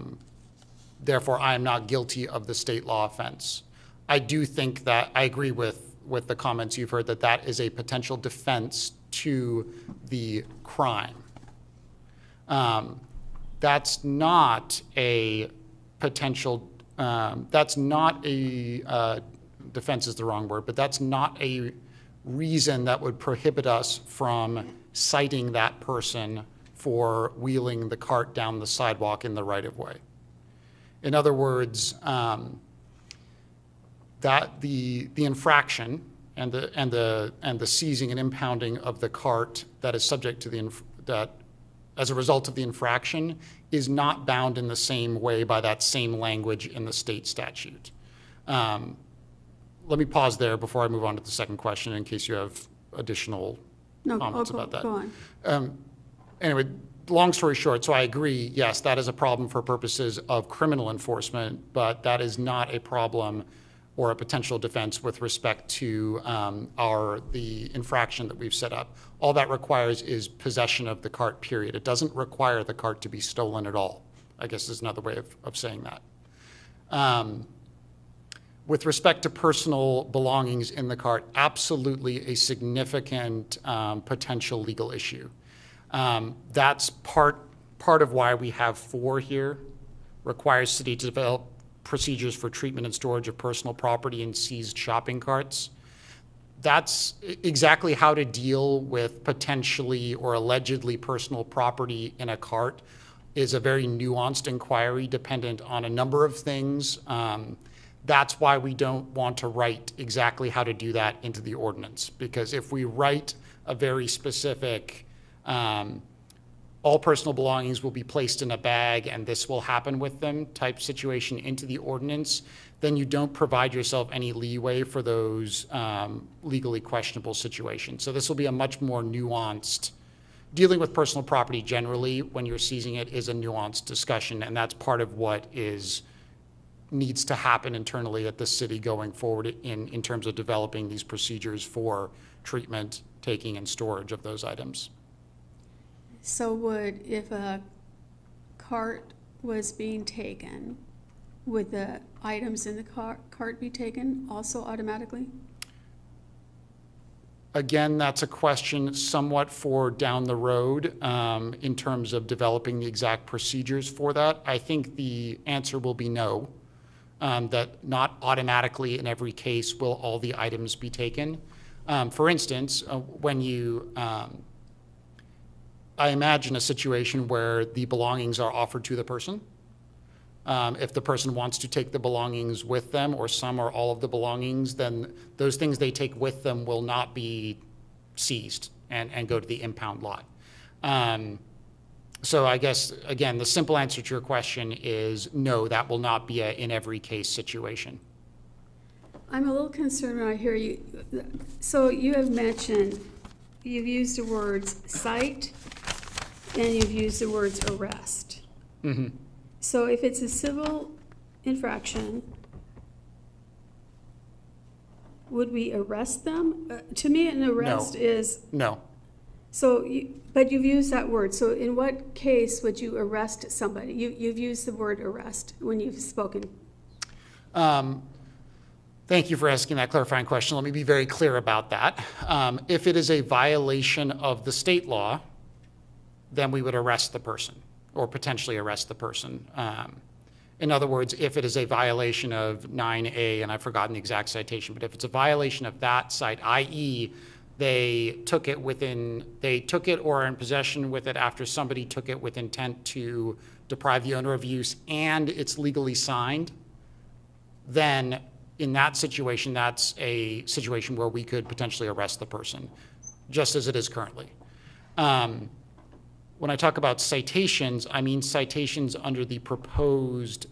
am not guilty of the state law offense. I do think that, I agree with the comments you've heard, that is a potential defense to the crime. That's not a potential, that's not a, defense is the wrong word, but that's not a reason that would prohibit us from citing that person for wheeling the cart down the sidewalk in the right-of-way. In other words, that the infraction and the seizing and impounding of the cart that is subject to that as a result of the infraction is not bound in the same way by that same language in the state statute. Let me pause there before I move on to the second question in case you have additional comments about that. Go on. Anyway, long story short, so I agree, yes, that is a problem for purposes of criminal enforcement, but that is not a problem or a potential defense with respect to the infraction that we've set up. All that requires is possession of the cart, period. It doesn't require the cart to be stolen at all, I guess is another way of saying that. With respect to personal belongings in the cart, absolutely a significant potential legal issue. That's part of why we have 4 here. Requires city to develop procedures for treatment and storage of personal property and seized shopping carts. That's exactly how to deal with potentially or allegedly personal property in a cart is a very nuanced inquiry dependent on a number of things. That's why we don't want to write exactly how to do that into the ordinance, because if we write a very specific all personal belongings will be placed in a bag and this will happen with them type situation into the ordinance, then you don't provide yourself any leeway for those legally questionable situations. So this will be a much more nuanced, dealing with personal property generally when you're seizing it is a nuanced discussion, and that's part of what needs to happen internally at the city going forward in terms of developing these procedures for treatment, taking, and storage of those items. So if a cart was being taken, would the items in the cart be taken also automatically? Again, that's a question somewhat for down the road in terms of developing the exact procedures for that. I think the answer will be no, that not automatically in every case will all the items be taken. For instance, when you I imagine a situation where the belongings are offered to the person. If the person wants to take the belongings with them, or some or all of the belongings, then those things they take with them will not be seized and go to the impound lot. So I guess, again, the simple answer to your question is no, that will not be a in every case situation. I'm a little concerned when I hear you. So you have mentioned, you've used the words cite and you've used the words arrest. Mm-hmm. So if it's a civil infraction, would we arrest them? To me, an arrest is, No. so, but you've used that word. So in what case would you arrest somebody? You've used the word arrest when you've spoken. Thank you for asking that clarifying question. Let me be very clear about that. If it is a violation of the state law, then we would arrest the person or potentially arrest the person. In other words, if it is a violation of 9A, and I've forgotten the exact citation, but if it's a violation of that site, i.e., they took it or are in possession with it after somebody took it with intent to deprive the owner of use and it's legally signed, then in that situation, that's a situation where we could potentially arrest the person, just as it is currently. When I talk about citations, I mean citations under the proposed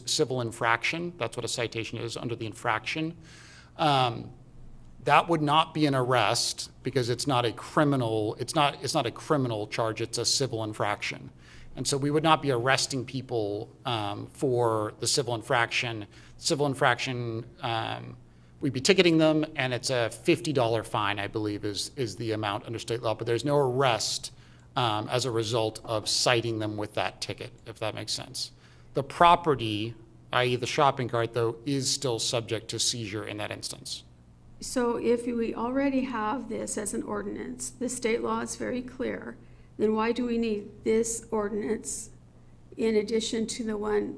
civil infraction. That's what a citation is, under the infraction. That would not be an arrest because it's not a criminal. It's not a criminal charge. It's a civil infraction. And so we would not be arresting people for the civil infraction. Civil infraction, we'd be ticketing them, and it's a $50 fine, I believe, is the amount under state law. But there's no arrest as a result of citing them with that ticket, if that makes sense. The property, i.e. the shopping cart, though, is still subject to seizure in that instance. So if we already have this as an ordinance, the state law is very clear, then why do we need this ordinance in addition to the one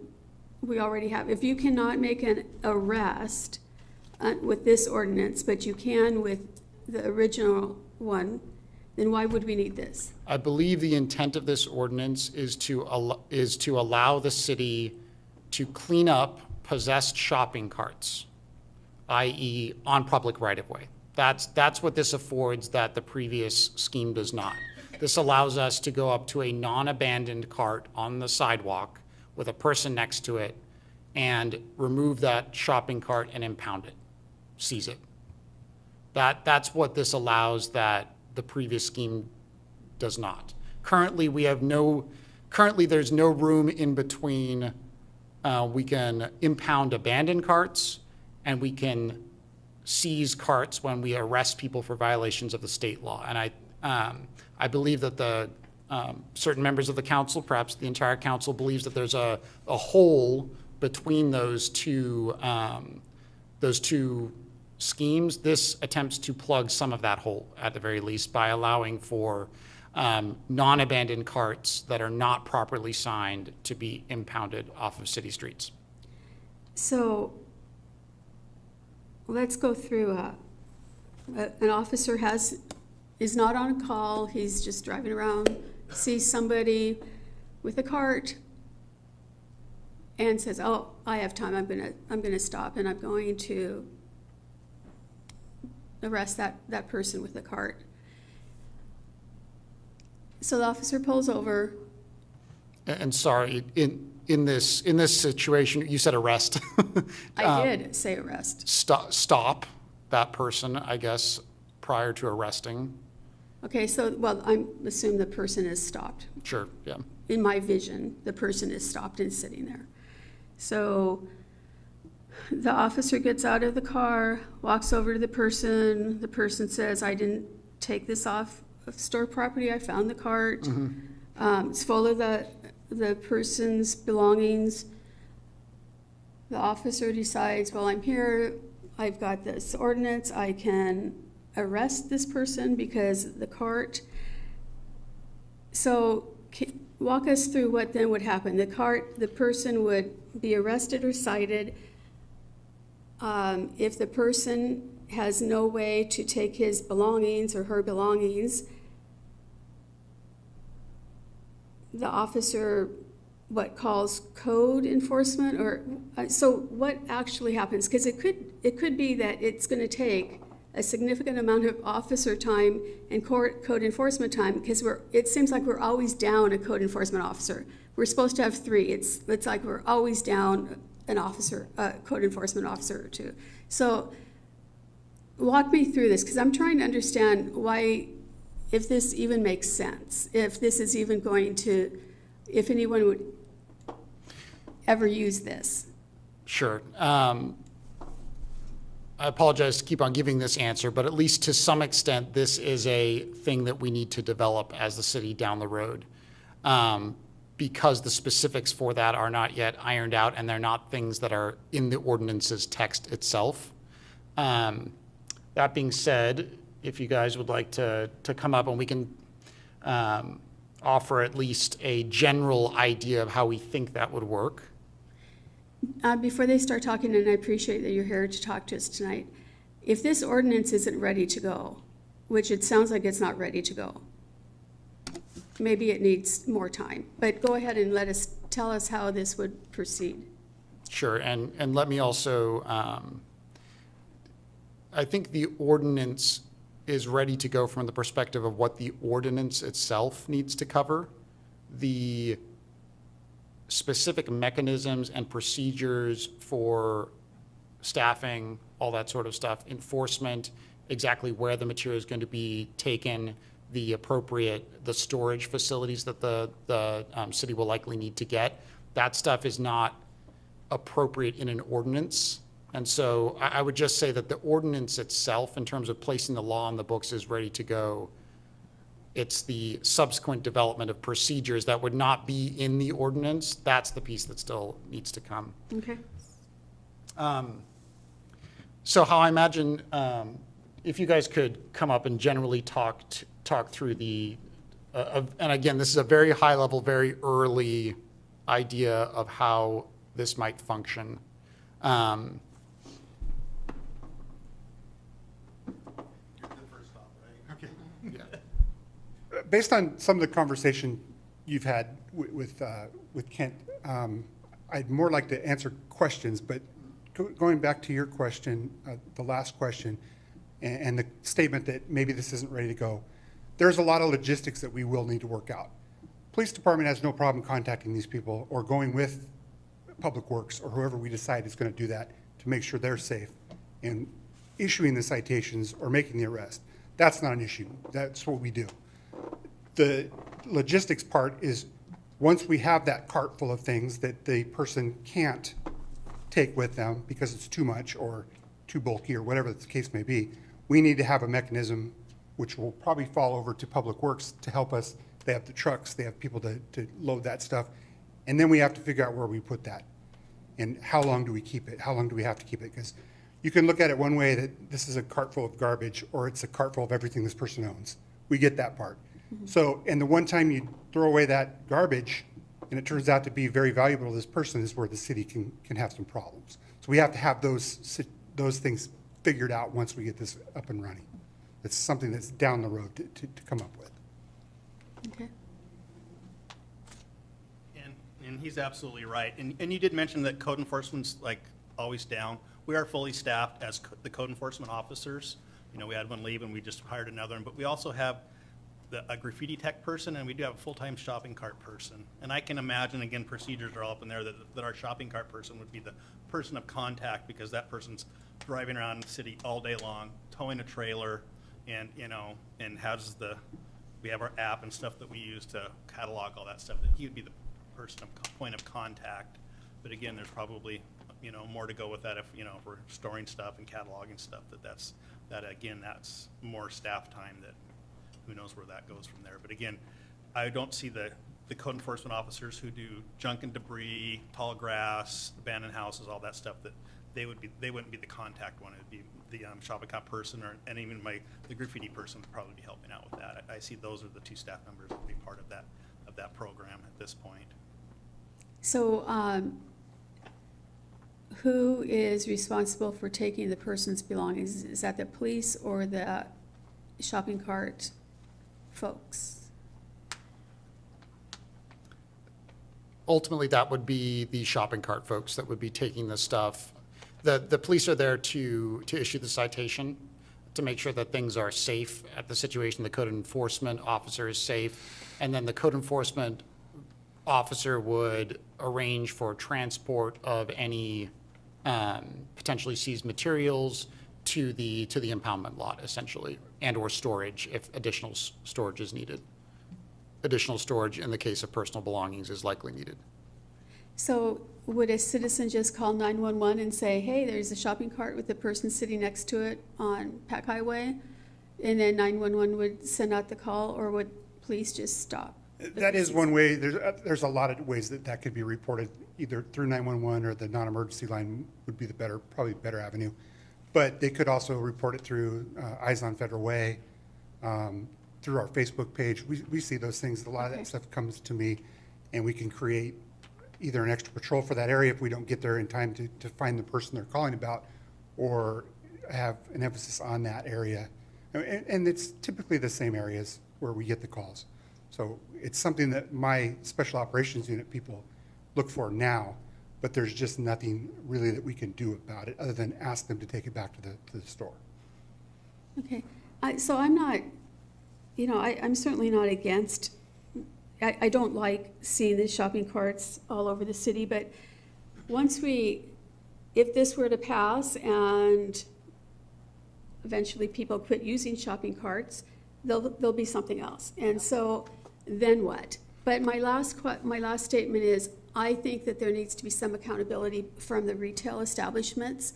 we already have? If you cannot make an arrest with this ordinance, but you can with the original one, then why would we need this? I believe the intent of this ordinance is to allow the city to clean up possessed shopping carts, i.e. on public right-of-way. That's what this affords that the previous scheme does not. This allows us to go up to a non-abandoned cart on the sidewalk with a person next to it and remove that shopping cart and impound it, seize it. That's what this allows that the previous scheme does not. Currently, there's no room in between. We can impound abandoned carts and we can seize carts when we arrest people for violations of the state law. And I believe that the certain members of the council, perhaps the entire council, believes that there's a hole between those two schemes. This attempts to plug some of that hole, at the very least, by allowing for non-abandoned carts that are not properly signed to be impounded off of city streets. So let's go through. An officer is not on a call. He's just driving around, sees somebody with a cart, and says, "Oh, I have time. I'm gonna stop, and I'm going to arrest that person with the cart." So the officer pulls over. And sorry, in this situation, you said arrest. I did say arrest. Stop that person, I guess, prior to arresting. Okay, so, well, I assume the person is stopped. Sure, yeah. In my vision, the person is stopped and sitting there. So the officer gets out of the car, walks over to the person. The person says, "I didn't take this off of store property. I found the cart. It's full of the person's belongings." The officer decides, well, I'm here. I've got this ordinance. I can arrest this person because the cart. So walk us through what then would happen. The person would be arrested or cited. If the person has no way to take his belongings or her belongings, the officer what calls code enforcement, or, so what actually happens? Because it could be that it's going to take a significant amount of officer time and code enforcement time, because it seems like we're always down a code enforcement officer. We're supposed to have 3. It's like we're always down an officer, a code enforcement officer or 2. So walk me through this, because I'm trying to understand why, if this even makes sense, if this is even going to, if anyone would ever use this. Sure. I apologize to keep on giving this answer, but at least to some extent, this is a thing that we need to develop as the city down the road. Because the specifics for that are not yet ironed out, and they're not things that are in the ordinance's text itself. That being said, if you guys would like to come up and we can offer at least a general idea of how we think that would work. Before they start talking, and I appreciate that you're here to talk to us tonight, if this ordinance isn't ready to go, which it sounds like it's not ready to go, maybe it needs more time, but go ahead and tell us how this would proceed. Sure, and let me also, I think the ordinance is ready to go from the perspective of what the ordinance itself needs to cover. The specific mechanisms and procedures for staffing, all that sort of stuff, enforcement, exactly where the material is going to be taken, the storage facilities that the city will likely need to get. That stuff is not appropriate in an ordinance. And so I would just say that the ordinance itself, in terms of placing the law on the books, is ready to go. It's the subsequent development of procedures that would not be in the ordinance. That's the piece that still needs to come. Okay. So how I imagine, if you guys could come up and generally talk through the, and again, this is a very high level, very early idea of how this might function. Based on some of the conversation you've had with Kent, I'd more like to answer questions, but going back to your question, the last question, and the statement that maybe this isn't ready to go, there's a lot of logistics that we will need to work out. Police department has no problem contacting these people or going with Public Works or whoever we decide is going to do that to make sure they're safe and issuing the citations or making the arrest. That's not an issue. That's what we do. The logistics part is once we have that cart full of things that the person can't take with them because it's too much or too bulky or whatever the case may be, we need to have a mechanism which will probably fall over to Public Works to help us. They have the trucks, they have people to load that stuff, and then we have to figure out where we put that and how long do we keep it? How long do we have to keep it? Because you can look at it one way that this is a cart full of garbage or it's a cart full of everything this person owns. We get that part. So, and the one time you throw away that garbage and it turns out to be very valuable to this person is where the city can have some problems. So we have to have those things figured out once we get this up and running. It's something that's down the road to come up with. Okay. And he's absolutely right. And you did mention that code enforcement's like always down. We are fully staffed as the code enforcement officers. You know, we had one leave and we just hired another one, but we also have a graffiti tech person, and we do have a full-time shopping cart person. And I can imagine, again, procedures are all up in there, that our shopping cart person would be the person of contact, because that person's driving around the city all day long, towing a trailer, and, you know, and we have our app and stuff that we use to catalog all that stuff, that he would be the person of point of contact. But again, there's probably, you know, more to go with that if, you know, if we're storing stuff and cataloging stuff, that's more staff time that who knows where that goes from there. But again, I don't see the code enforcement officers who do junk and debris, tall grass, abandoned houses, all that stuff, that they wouldn't be the contact one. It would be the shopping cop person, and even the graffiti person would probably be helping out with that. I see those are the two staff members that would be part of that program at this point. So who is responsible for taking the person's belongings? Is that the police or the shopping cart folks? ultimately, that would be the shopping cart folks that would be taking this stuff. The police are there to issue the citation, to make sure that things are safe at the situation. The code enforcement officer is safe, and then the code enforcement officer would arrange for transport of any potentially seized materials to the impoundment lot, essentially, and/or storage if additional storage is needed. Additional storage in the case of personal belongings is likely needed. So would a citizen just call 911 and say, hey, there's a shopping cart with a person sitting next to it on Pack Highway? And then 911 would send out the call, or would police just stop? That is one way. There's a lot of ways that could be reported, either through 911 or the non-emergency line would be probably better avenue. But they could also report it through Eyes on Federal Way, through our Facebook page. We see those things. A lot of that stuff comes to me, and we can create either an extra patrol for that area if we don't get there in time to find the person they're calling about, or have an emphasis on that area. And it's typically the same areas where we get the calls. So it's something that my special operations unit people look for now, but there's just nothing really that we can do about it other than ask them to take it back to the store. Okay, so I'm not, I'm certainly not against, I don't like seeing the shopping carts all over the city, but if this were to pass and eventually people quit using shopping carts, there'll be something else. And so then what? But my last statement is, I think that there needs to be some accountability from the retail establishments.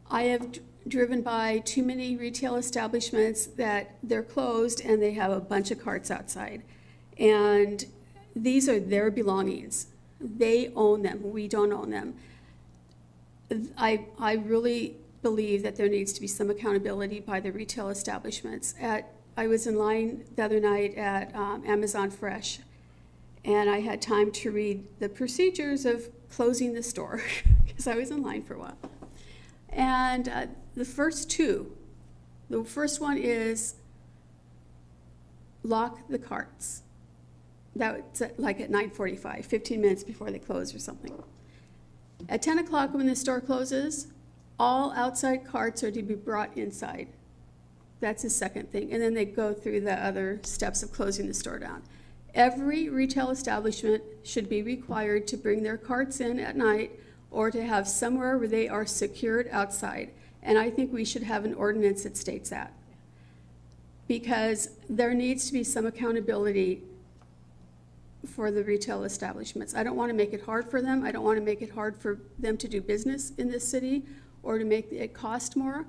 I have driven by too many retail establishments that they're closed and they have a bunch of carts outside. And these are their belongings. They own them. We don't own them. I really believe that there needs to be some accountability by the retail establishments. I was in line the other night at Amazon Fresh, and I had time to read the procedures of closing the store because I was in line for a while. And the first one is lock the carts. That's like at 9:45, 15 minutes before they close or something. At 10 o'clock when the store closes, all outside carts are to be brought inside. That's the second thing. And then they go through the other steps of closing the store down. Every retail establishment should be required to bring their carts in at night or to have somewhere where they are secured outside. And I think we should have an ordinance that states that. Because there needs to be some accountability for the retail establishments. I don't want to make it hard for them. I don't want to make it hard for them to do business in this city or to make it cost more.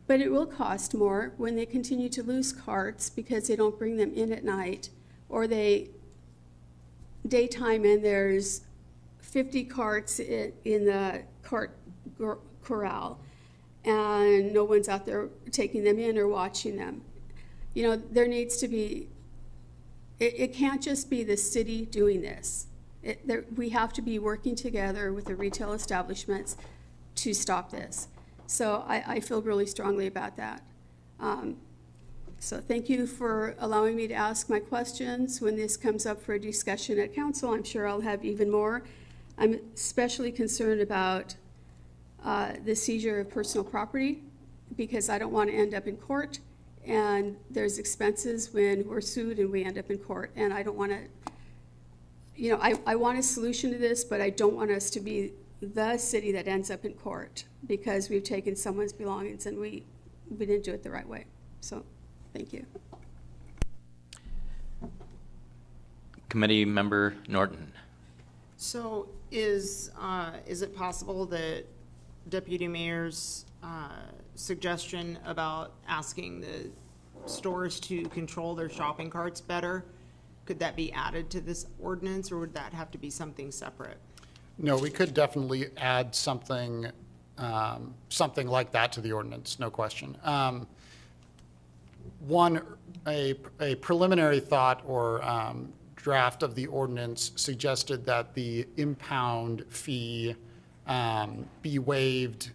But it will cost more when they continue to lose carts because they don't bring them in at night, or they daytime and there's 50 carts in the cart corral and no one's out there taking them in or watching them. There needs to be, it can't just be the city doing this. We have to be working together with the retail establishments to stop this. So I feel really strongly about that. So thank you for allowing me to ask my questions. When this comes up for a discussion at council, I'm sure I'll have even more. I'm especially concerned about the seizure of personal property because I don't want to end up in court, and there's expenses when we're sued and we end up in court, and I don't want to, I want a solution to this, but I don't want us to be the city that ends up in court because we've taken someone's belongings and we didn't do it the right way. So, thank you. Committee Member Norton. So is it possible that Deputy Mayor's suggestion about asking the stores to control their shopping carts better, could that be added to this ordinance, or would that have to be something separate? No, we could definitely add something like that to the ordinance, no question. A preliminary thought or draft of the ordinance suggested that the impound fee be waived.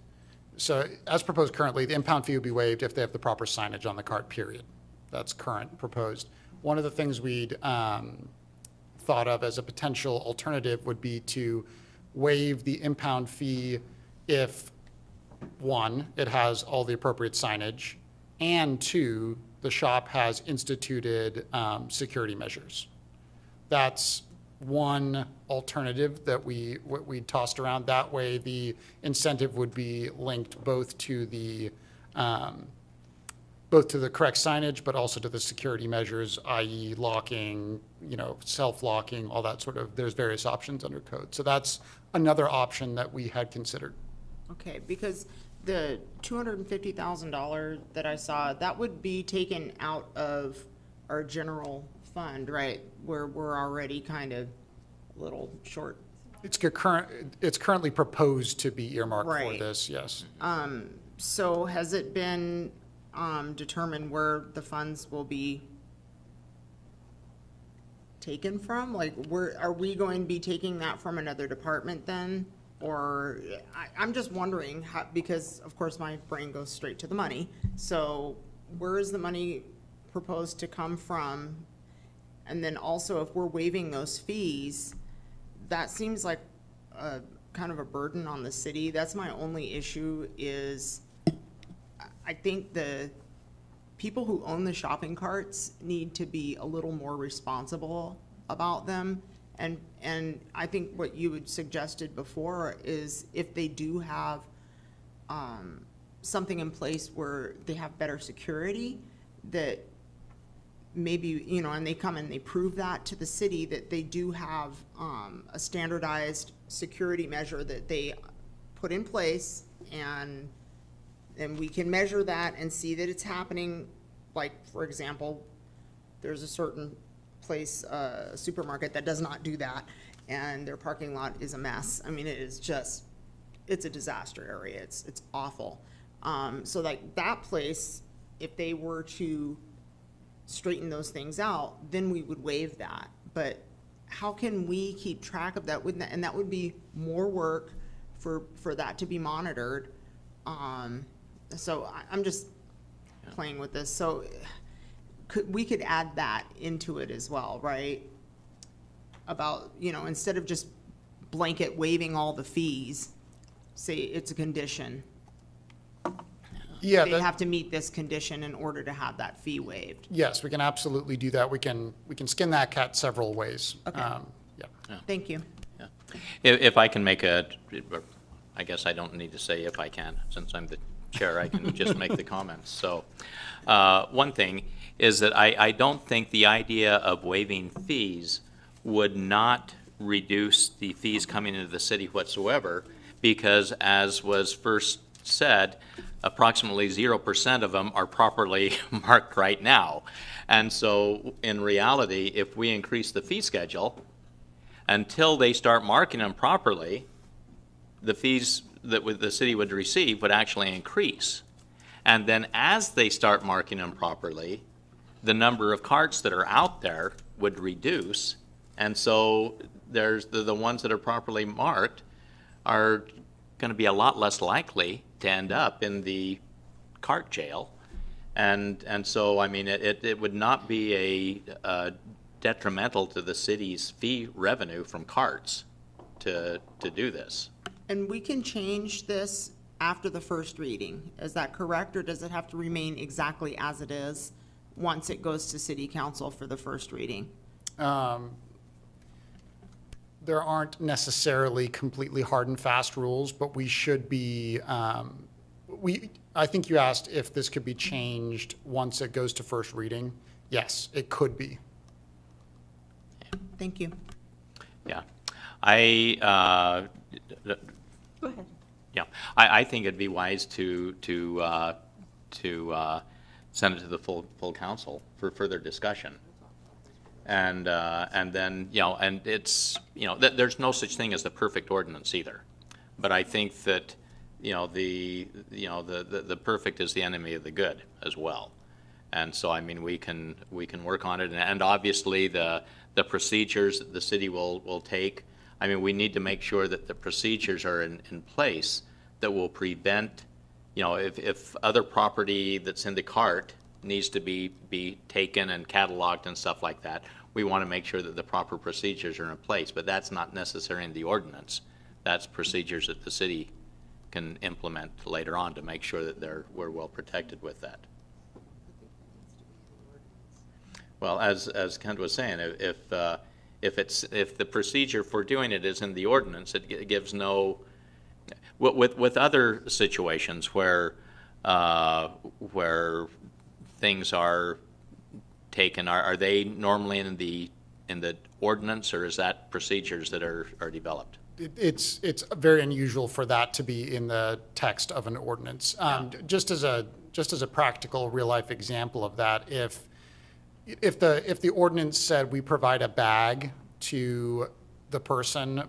So as proposed currently, the impound fee would be waived if they have the proper signage on the cart, period. That's current proposed. One of the things we'd thought of as a potential alternative would be to waive the impound fee if, one, it has all the appropriate signage, and two, the shop has instituted security measures. That's one alternative that we tossed around. That way, the incentive would be linked both to the correct signage, but also to the security measures, i.e. locking, self-locking, all that sort of, there's various options under code. So that's another option that we had considered. Okay, because the $250,000 that I saw, that would be taken out of our general fund, right? Where we're already kind of a little short. It's currently proposed to be earmarked for Right. this, yes. So has it been determined where the funds will be taken from? Like, are we going to be taking that from another department then? Or, I'm just wondering how, because of course my brain goes straight to the money. So where is the money proposed to come from? And then also, if we're waiving those fees, that seems like a kind of a burden on the city. That's my only issue is, I think the people who own the shopping carts need to be a little more responsible about them. And I think what you had suggested before is if they do have something in place where they have better security, that maybe, and they come and they prove that to the city, that they do have a standardized security measure that they put in place, and we can measure that and see that it's happening. Like, for example, there's a certain place, supermarket that does not do that, and their parking lot is a mess. I mean, it is just, it's a disaster area. It's awful. So like that place, if they were to straighten those things out, then we would waive that. But how can we keep track of that? And that would be more work for that to be monitored. So I'm just playing with this. So we could add that into it as well, right? About, instead of just blanket waiving all the fees, say it's a condition. Yeah, They have to meet this condition in order to have that fee waived. yes, we can absolutely do that. We can skin that cat several ways. Okay. Yeah. Thank you. Yeah. If I can make I guess I don't need to say if I can, since I'm the chair, I can just make the comments. So, one thing is that I don't think the idea of waiving fees would not reduce the fees coming into the city whatsoever, because as was first said, approximately 0% of them are properly marked right now. And so in reality, if we increase the fee schedule, until they start marking them properly, the fees that the city would receive would actually increase. And then as they start marking them properly, the number of carts that are out there would reduce. And so there's the ones that are properly marked are going to be a lot less likely to end up in the cart jail. And so, I mean, it would not be a detrimental to the city's fee revenue from carts to do this. And we can change this after the first reading. Is that correct? Or does it have to remain exactly as it is once it goes to city council for the first reading? There aren't necessarily completely hard and fast rules, but we should be, I think you asked if this could be changed once it goes to first reading. Yes, it could be. Thank you. Yeah. Go ahead. Yeah, I think it'd be wise to send it to the full council for further discussion. And then, and it's, there's no such thing as the perfect ordinance either. But I think that, the perfect is the enemy of the good as well. And so, I mean, we can work on it, and obviously the procedures that the city will take, I mean, we need to make sure that the procedures are in place that will prevent, if other property that's in the cart needs to be taken and cataloged and stuff like that, we want to make sure that the proper procedures are in place, but that's not necessary in the ordinance. That's procedures that the city can implement later on to make sure that we're well protected with that. Well, as Kent was saying, if the procedure for doing it is in the ordinance, it gives no, with other situations where things are taken, are they normally in the ordinance, or is that procedures that are developed? It's very unusual for that to be in the text of an ordinance. Just as a practical real life example of that, if the ordinance said we provide a bag to the person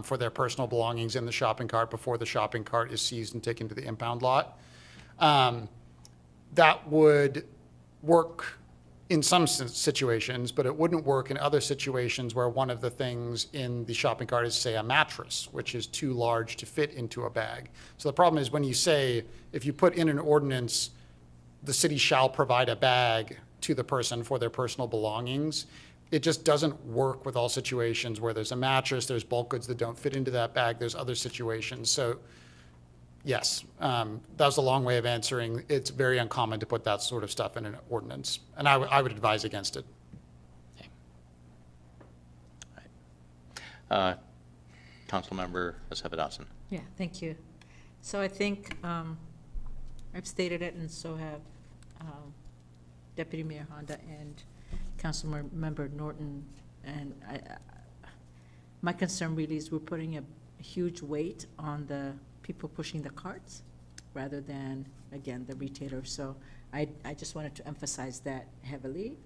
for their personal belongings in the shopping cart before the shopping cart is seized and taken to the impound lot, that would work in some situations, but it wouldn't work in other situations where one of the things in the shopping cart is, say, a mattress, which is too large to fit into a bag. So the problem is when you say, if you put in an ordinance, the city shall provide a bag to the person for their personal belongings, it just doesn't work with all situations where there's a mattress, there's bulk goods that don't fit into that bag, there's other situations. So yes, that was a long way of answering. It's very uncommon to put that sort of stuff in an ordinance, and I would advise against it. Okay. All right. Councilmember Issaquah. Yeah, thank you. So I think I've stated it, and so have Deputy Mayor Honda and Councilmember Norton. And my concern really is we're putting a huge weight on the people pushing the carts rather than, again, the retailer. So I just wanted to emphasize that heavily.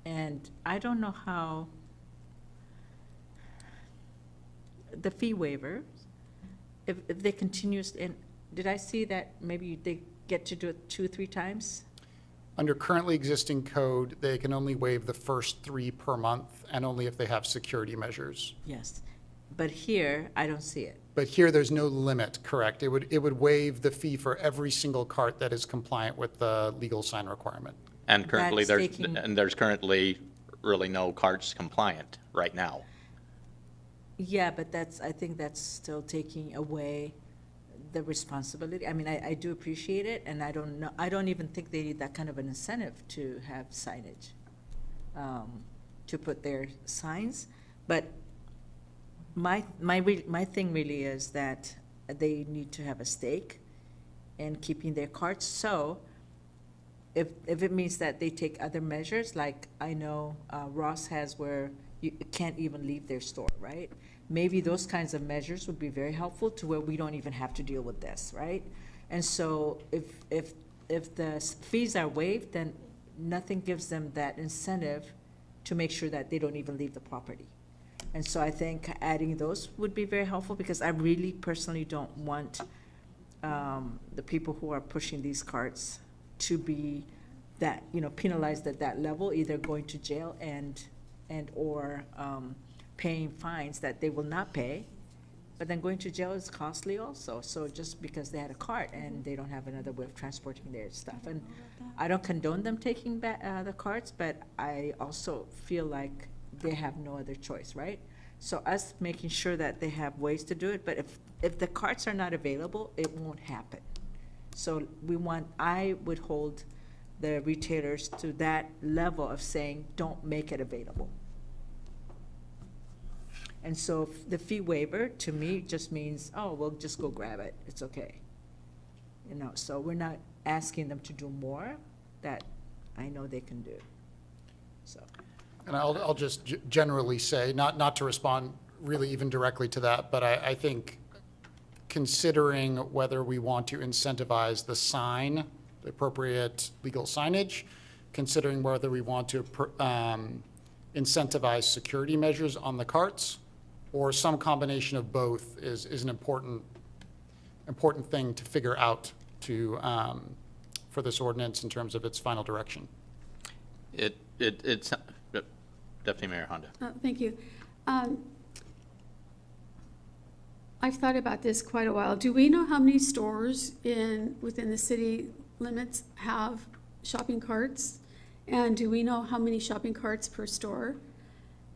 And I don't know how the fee waiver, if they continues, and did I see that maybe they get to do it 2-3 times? Under currently existing code, they can only waive the first 3 per month, and only if they have security measures. Yes, but here, I don't see it. But here, there's no limit, correct? It would waive the fee for every single cart that is compliant with the legal sign requirement. And currently, That's taking- there's currently really no carts compliant right now. Yeah, but I think that's still taking away the responsibility. I mean, I do appreciate it, and I don't even think they need that kind of an incentive to have signage, to put their signs. But my thing really is that they need to have a stake in keeping their carts. So if it means that they take other measures, like I know Ross has where you can't even leave their store, right? Maybe those kinds of measures would be very helpful to where we don't even have to deal with this, right? And so if the fees are waived, then nothing gives them that incentive to make sure that they don't even leave the property. And so I think adding those would be very helpful, because I really personally don't want the people who are pushing these carts to be that, penalized at that level, either going to jail or paying fines that they will not pay. But then going to jail is costly also. So just because they had a cart and they don't have another way of transporting their stuff. And I don't condone them taking back the carts, but I also feel like they have no other choice, right? So us making sure that they have ways to do it, but if the carts are not available, it won't happen. So I would hold the retailers to that level of saying, don't make it available. And so the fee waiver, to me, just means, oh, we'll just go grab it, it's okay. So we're not asking them to do more that I know they can do, so. And I'll just generally say, not to respond really even directly to that, but I think considering whether we want to incentivize the sign, the appropriate legal signage, considering whether we want to incentivize security measures on the carts, or some combination of both is an important thing to figure out for this ordinance in terms of its final direction. It's Deputy Mayor Honda. Thank you. I've thought about this quite a while. Do we know how many stores within the city limits have shopping carts? And do we know how many shopping carts per store?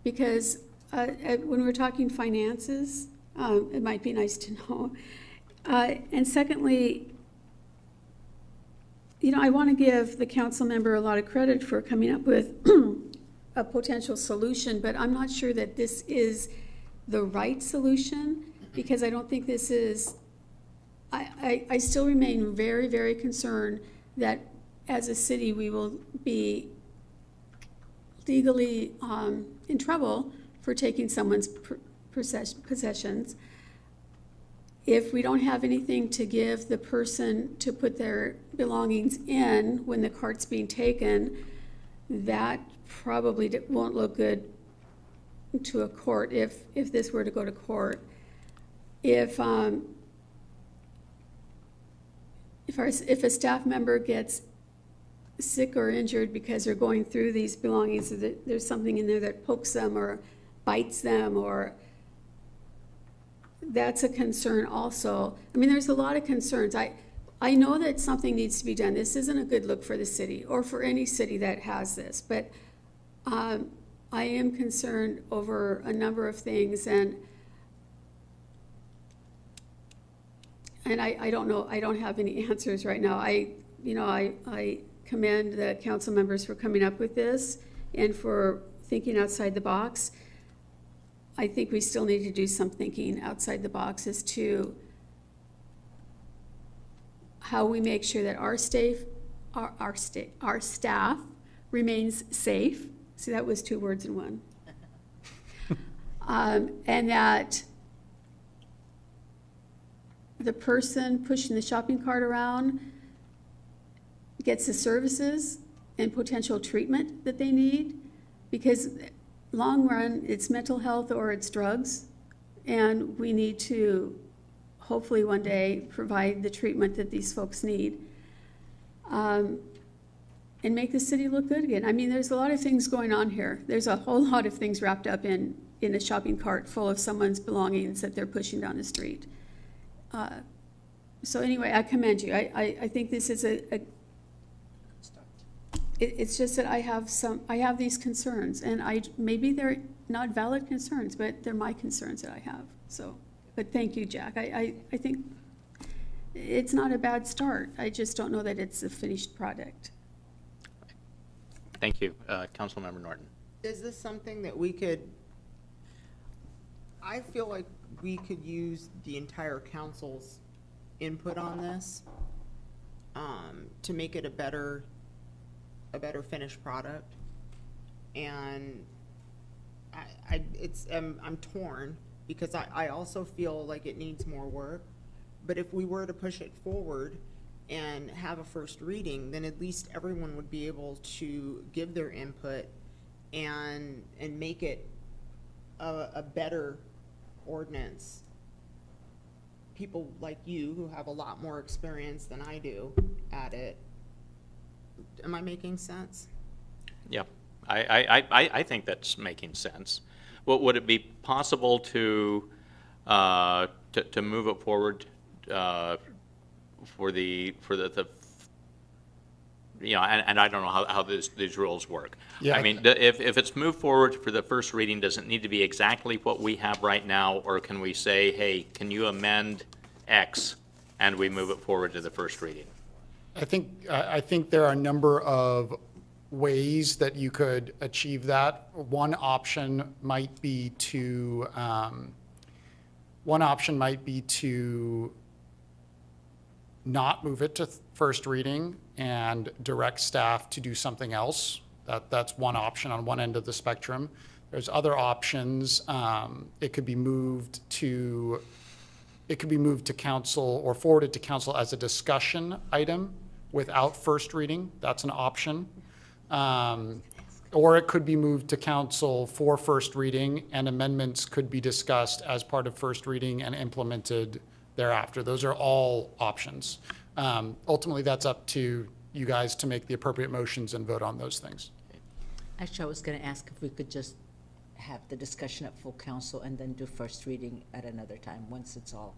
Because when we're talking finances, it might be nice to know. And secondly, you know, I want to give the council member a lot of credit for coming up with a potential solution, but I'm not sure that this is the right solution, because I don't think this is, I still remain very, very concerned that as a city, we will be legally in trouble for taking someone's possessions if we don't have anything to give the person to put their belongings in when the cart's being taken. That probably won't look good to a court if this were to go to court. If a staff member gets sick or injured because they're going through these belongings, there's something in there that pokes them or bites them, or that's a concern also. I mean, there's a lot of concerns. I know that something needs to be done. This isn't a good look for the city or for any city that has this, but I am concerned over a number of things, and I don't know, I don't have any answers right now. I commend the council members for coming up with this and for thinking outside the box. I think we still need to do some thinking outside the box as to how we make sure that our staff remains safe. See, that was 2 words in one. And that the person pushing the shopping cart around gets the services and potential treatment that they need, because long run, it's mental health or it's drugs, and we need to hopefully one day provide the treatment that these folks need, and make the city look good again. I mean, there's a lot of things going on here. There's a whole lot of things wrapped up in a shopping cart full of someone's belongings that they're pushing down the street. So anyway, I commend you. I think this is it's just that I have these concerns, and maybe they're not valid concerns, but they're my concerns that I have. So, but thank you, Jack. I think it's not a bad start. I just don't know that it's a finished product. Thank you. Councilmember Norton. Is this something that we could, I feel like we could use the entire council's input on this to make it a better finished product. And I'm torn, because I also feel like it needs more work. But if we were to push it forward and have a first reading, then at least everyone would be able to give their input and make it a better ordinance. People like you who have a lot more experience than I do at it. Am I making sense? Yeah, I think that's making sense. Well, would it be possible to move it forward for the you know, and I don't know how these rules work. Yeah. I mean, if it's moved forward for the first reading, does it need to be exactly what we have right now, or can we say, hey, can you amend X, and we move it forward to the first reading? I think there are a number of ways that you could achieve that. One option might be to not move it to first reading and direct staff to do something else. That's one option on one end of the spectrum. There's other options. It could be moved to council or forwarded to council as a discussion item without first reading. That's an option. Or it could be moved to council for first reading, and amendments could be discussed as part of first reading and implemented thereafter. Those are all options. Ultimately, that's up to you guys to make the appropriate motions and vote on those things. Actually, I was going to ask if we could just have the discussion at full council and then do first reading at another time. Once it's all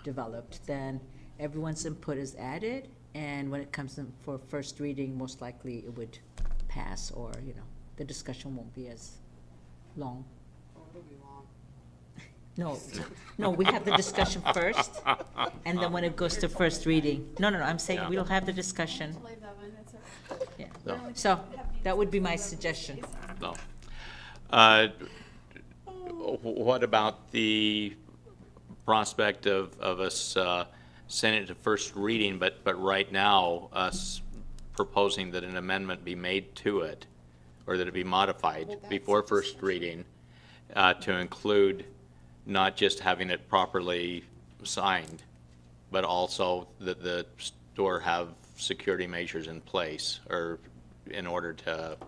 developed, then everyone's input is added, And when it comes in for first reading, most likely it would pass, or, the discussion won't be as long. Oh, it'll be long. No, we have the discussion first, and then when it goes to first reading. No, I'm saying we'll have the discussion. Leave that one, that's all right. Yeah. No. So, that would be my suggestion. No. What about the prospect of us sending it to first reading, but right now, us proposing that an amendment be made to it, or that it be modified before first reading, to include not just having it properly signed, but also that the store have security measures in place, or in order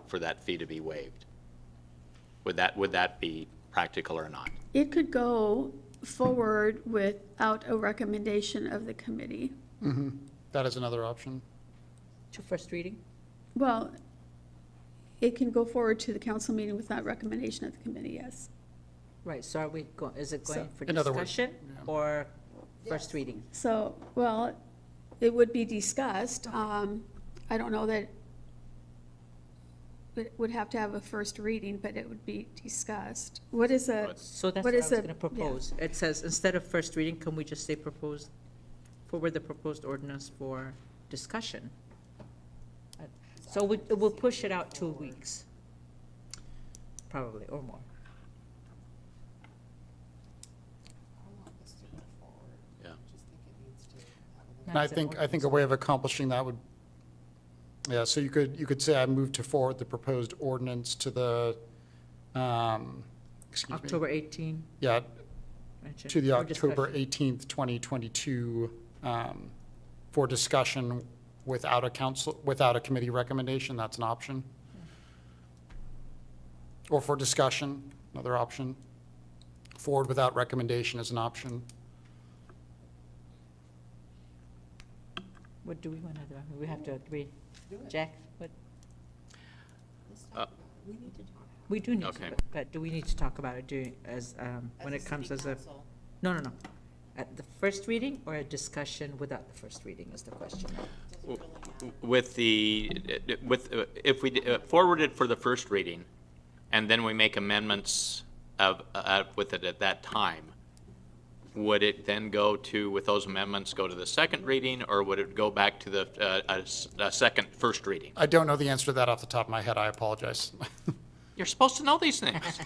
for that fee to be waived? Would that be practical or not? It could go forward without a recommendation of the committee. That is another option. To first reading? Well, it can go forward to the council meeting without recommendation of the committee, yes. Right, so is it going for in other words, discussion or first reading? So, well, it would be discussed. I don't know that it would have to have a first reading, but it would be discussed. What is a, So that's What what I is was the- gonna propose. It says, instead of first reading, can we just say forward the proposed ordinance for discussion? So we'll push it out 2 weeks, probably, or more. Yeah. And I think a way of accomplishing that would, yeah, so you could say I move to forward the proposed ordinance to the, excuse me. October 18. Yeah, mentioned, to the for October discussion. 18th, 2022, for discussion without a committee recommendation, that's an option. Or for discussion, another option. Forward without recommendation is an option. What do we want to do? I mean, we have to agree. Jack, what? We do need Okay. to, but do we need to talk about it when it comes as a? No. At the first reading or a discussion without the first reading is the question. If we forward it for the first reading, and then we make amendments with it at that time, would it then with those amendments, go to the second reading, or would it go back to the first reading? I don't know the answer to that off the top of my head, I apologize. You're supposed to know these things.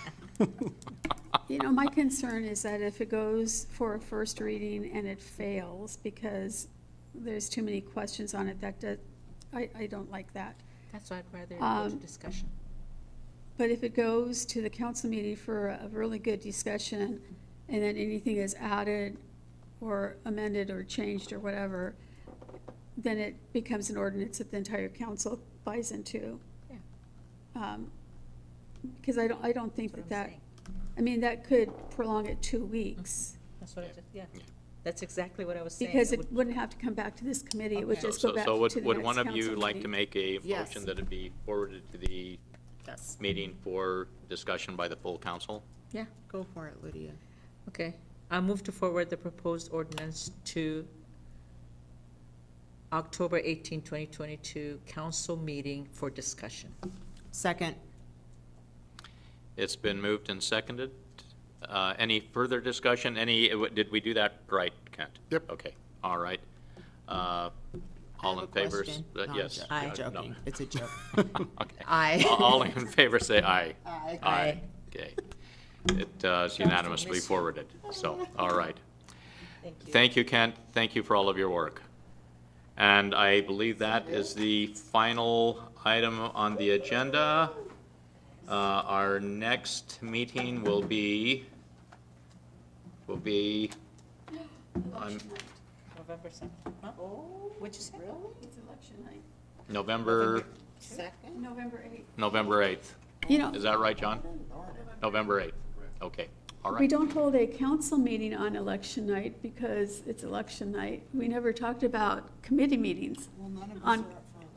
my concern is that if it goes for a first reading and it fails because there's too many questions on it, I don't like that. That's why I'd rather go to discussion. But if it goes to the council meeting for a really good discussion, and then anything is added or amended or changed or whatever, then it becomes an ordinance that the entire council buys into. Yeah. Because I don't think That's what that, I'm saying. I mean, that could prolong it 2 weeks. That's what I just, yeah. That's exactly what I was saying. Because it wouldn't have to come back to this committee, it would just go back to the next Would one of you council like to meeting. make a Yes. motion that it be forwarded to the Yes. meeting for discussion by the full council? Yeah, Go for it, Lydia. okay. I move to forward the proposed ordinance to October 18, 2022 council meeting for discussion. Second. It's been moved and seconded. Any further discussion? Did we do that right, Kent? Yep. Okay, all right. All have in a favor? question. No, I'm Yes. jo- I'm No. joking. It's a joke. Okay. Aye. All in favor, say aye. Aye. Aye. Okay. It is unanimously forwarded, so, all right. Thank you, Kent. Thank you for all of your work. And I believe that is the final item on the agenda. Our next meeting will be on November 2nd. Huh? What'd you say? It's election night, November 8th. Is that right, John? November 8th. Okay, all We right. don't hold a council meeting on election night because it's election night. We never talked about committee meetings. On,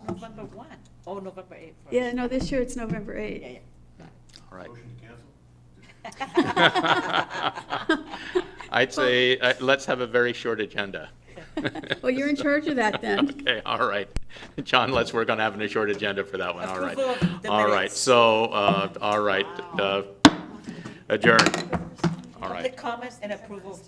November 1. Oh, November 8th. first. yeah, no, this year it's November 8th. All right. I'd say, let's have a very short agenda. Well, you're in charge of that then. Okay, all right. John, we're gonna have a short agenda for that one, all right. Approval of the All right, minutes. so, all right, adjourn. All right. Public comments and approval.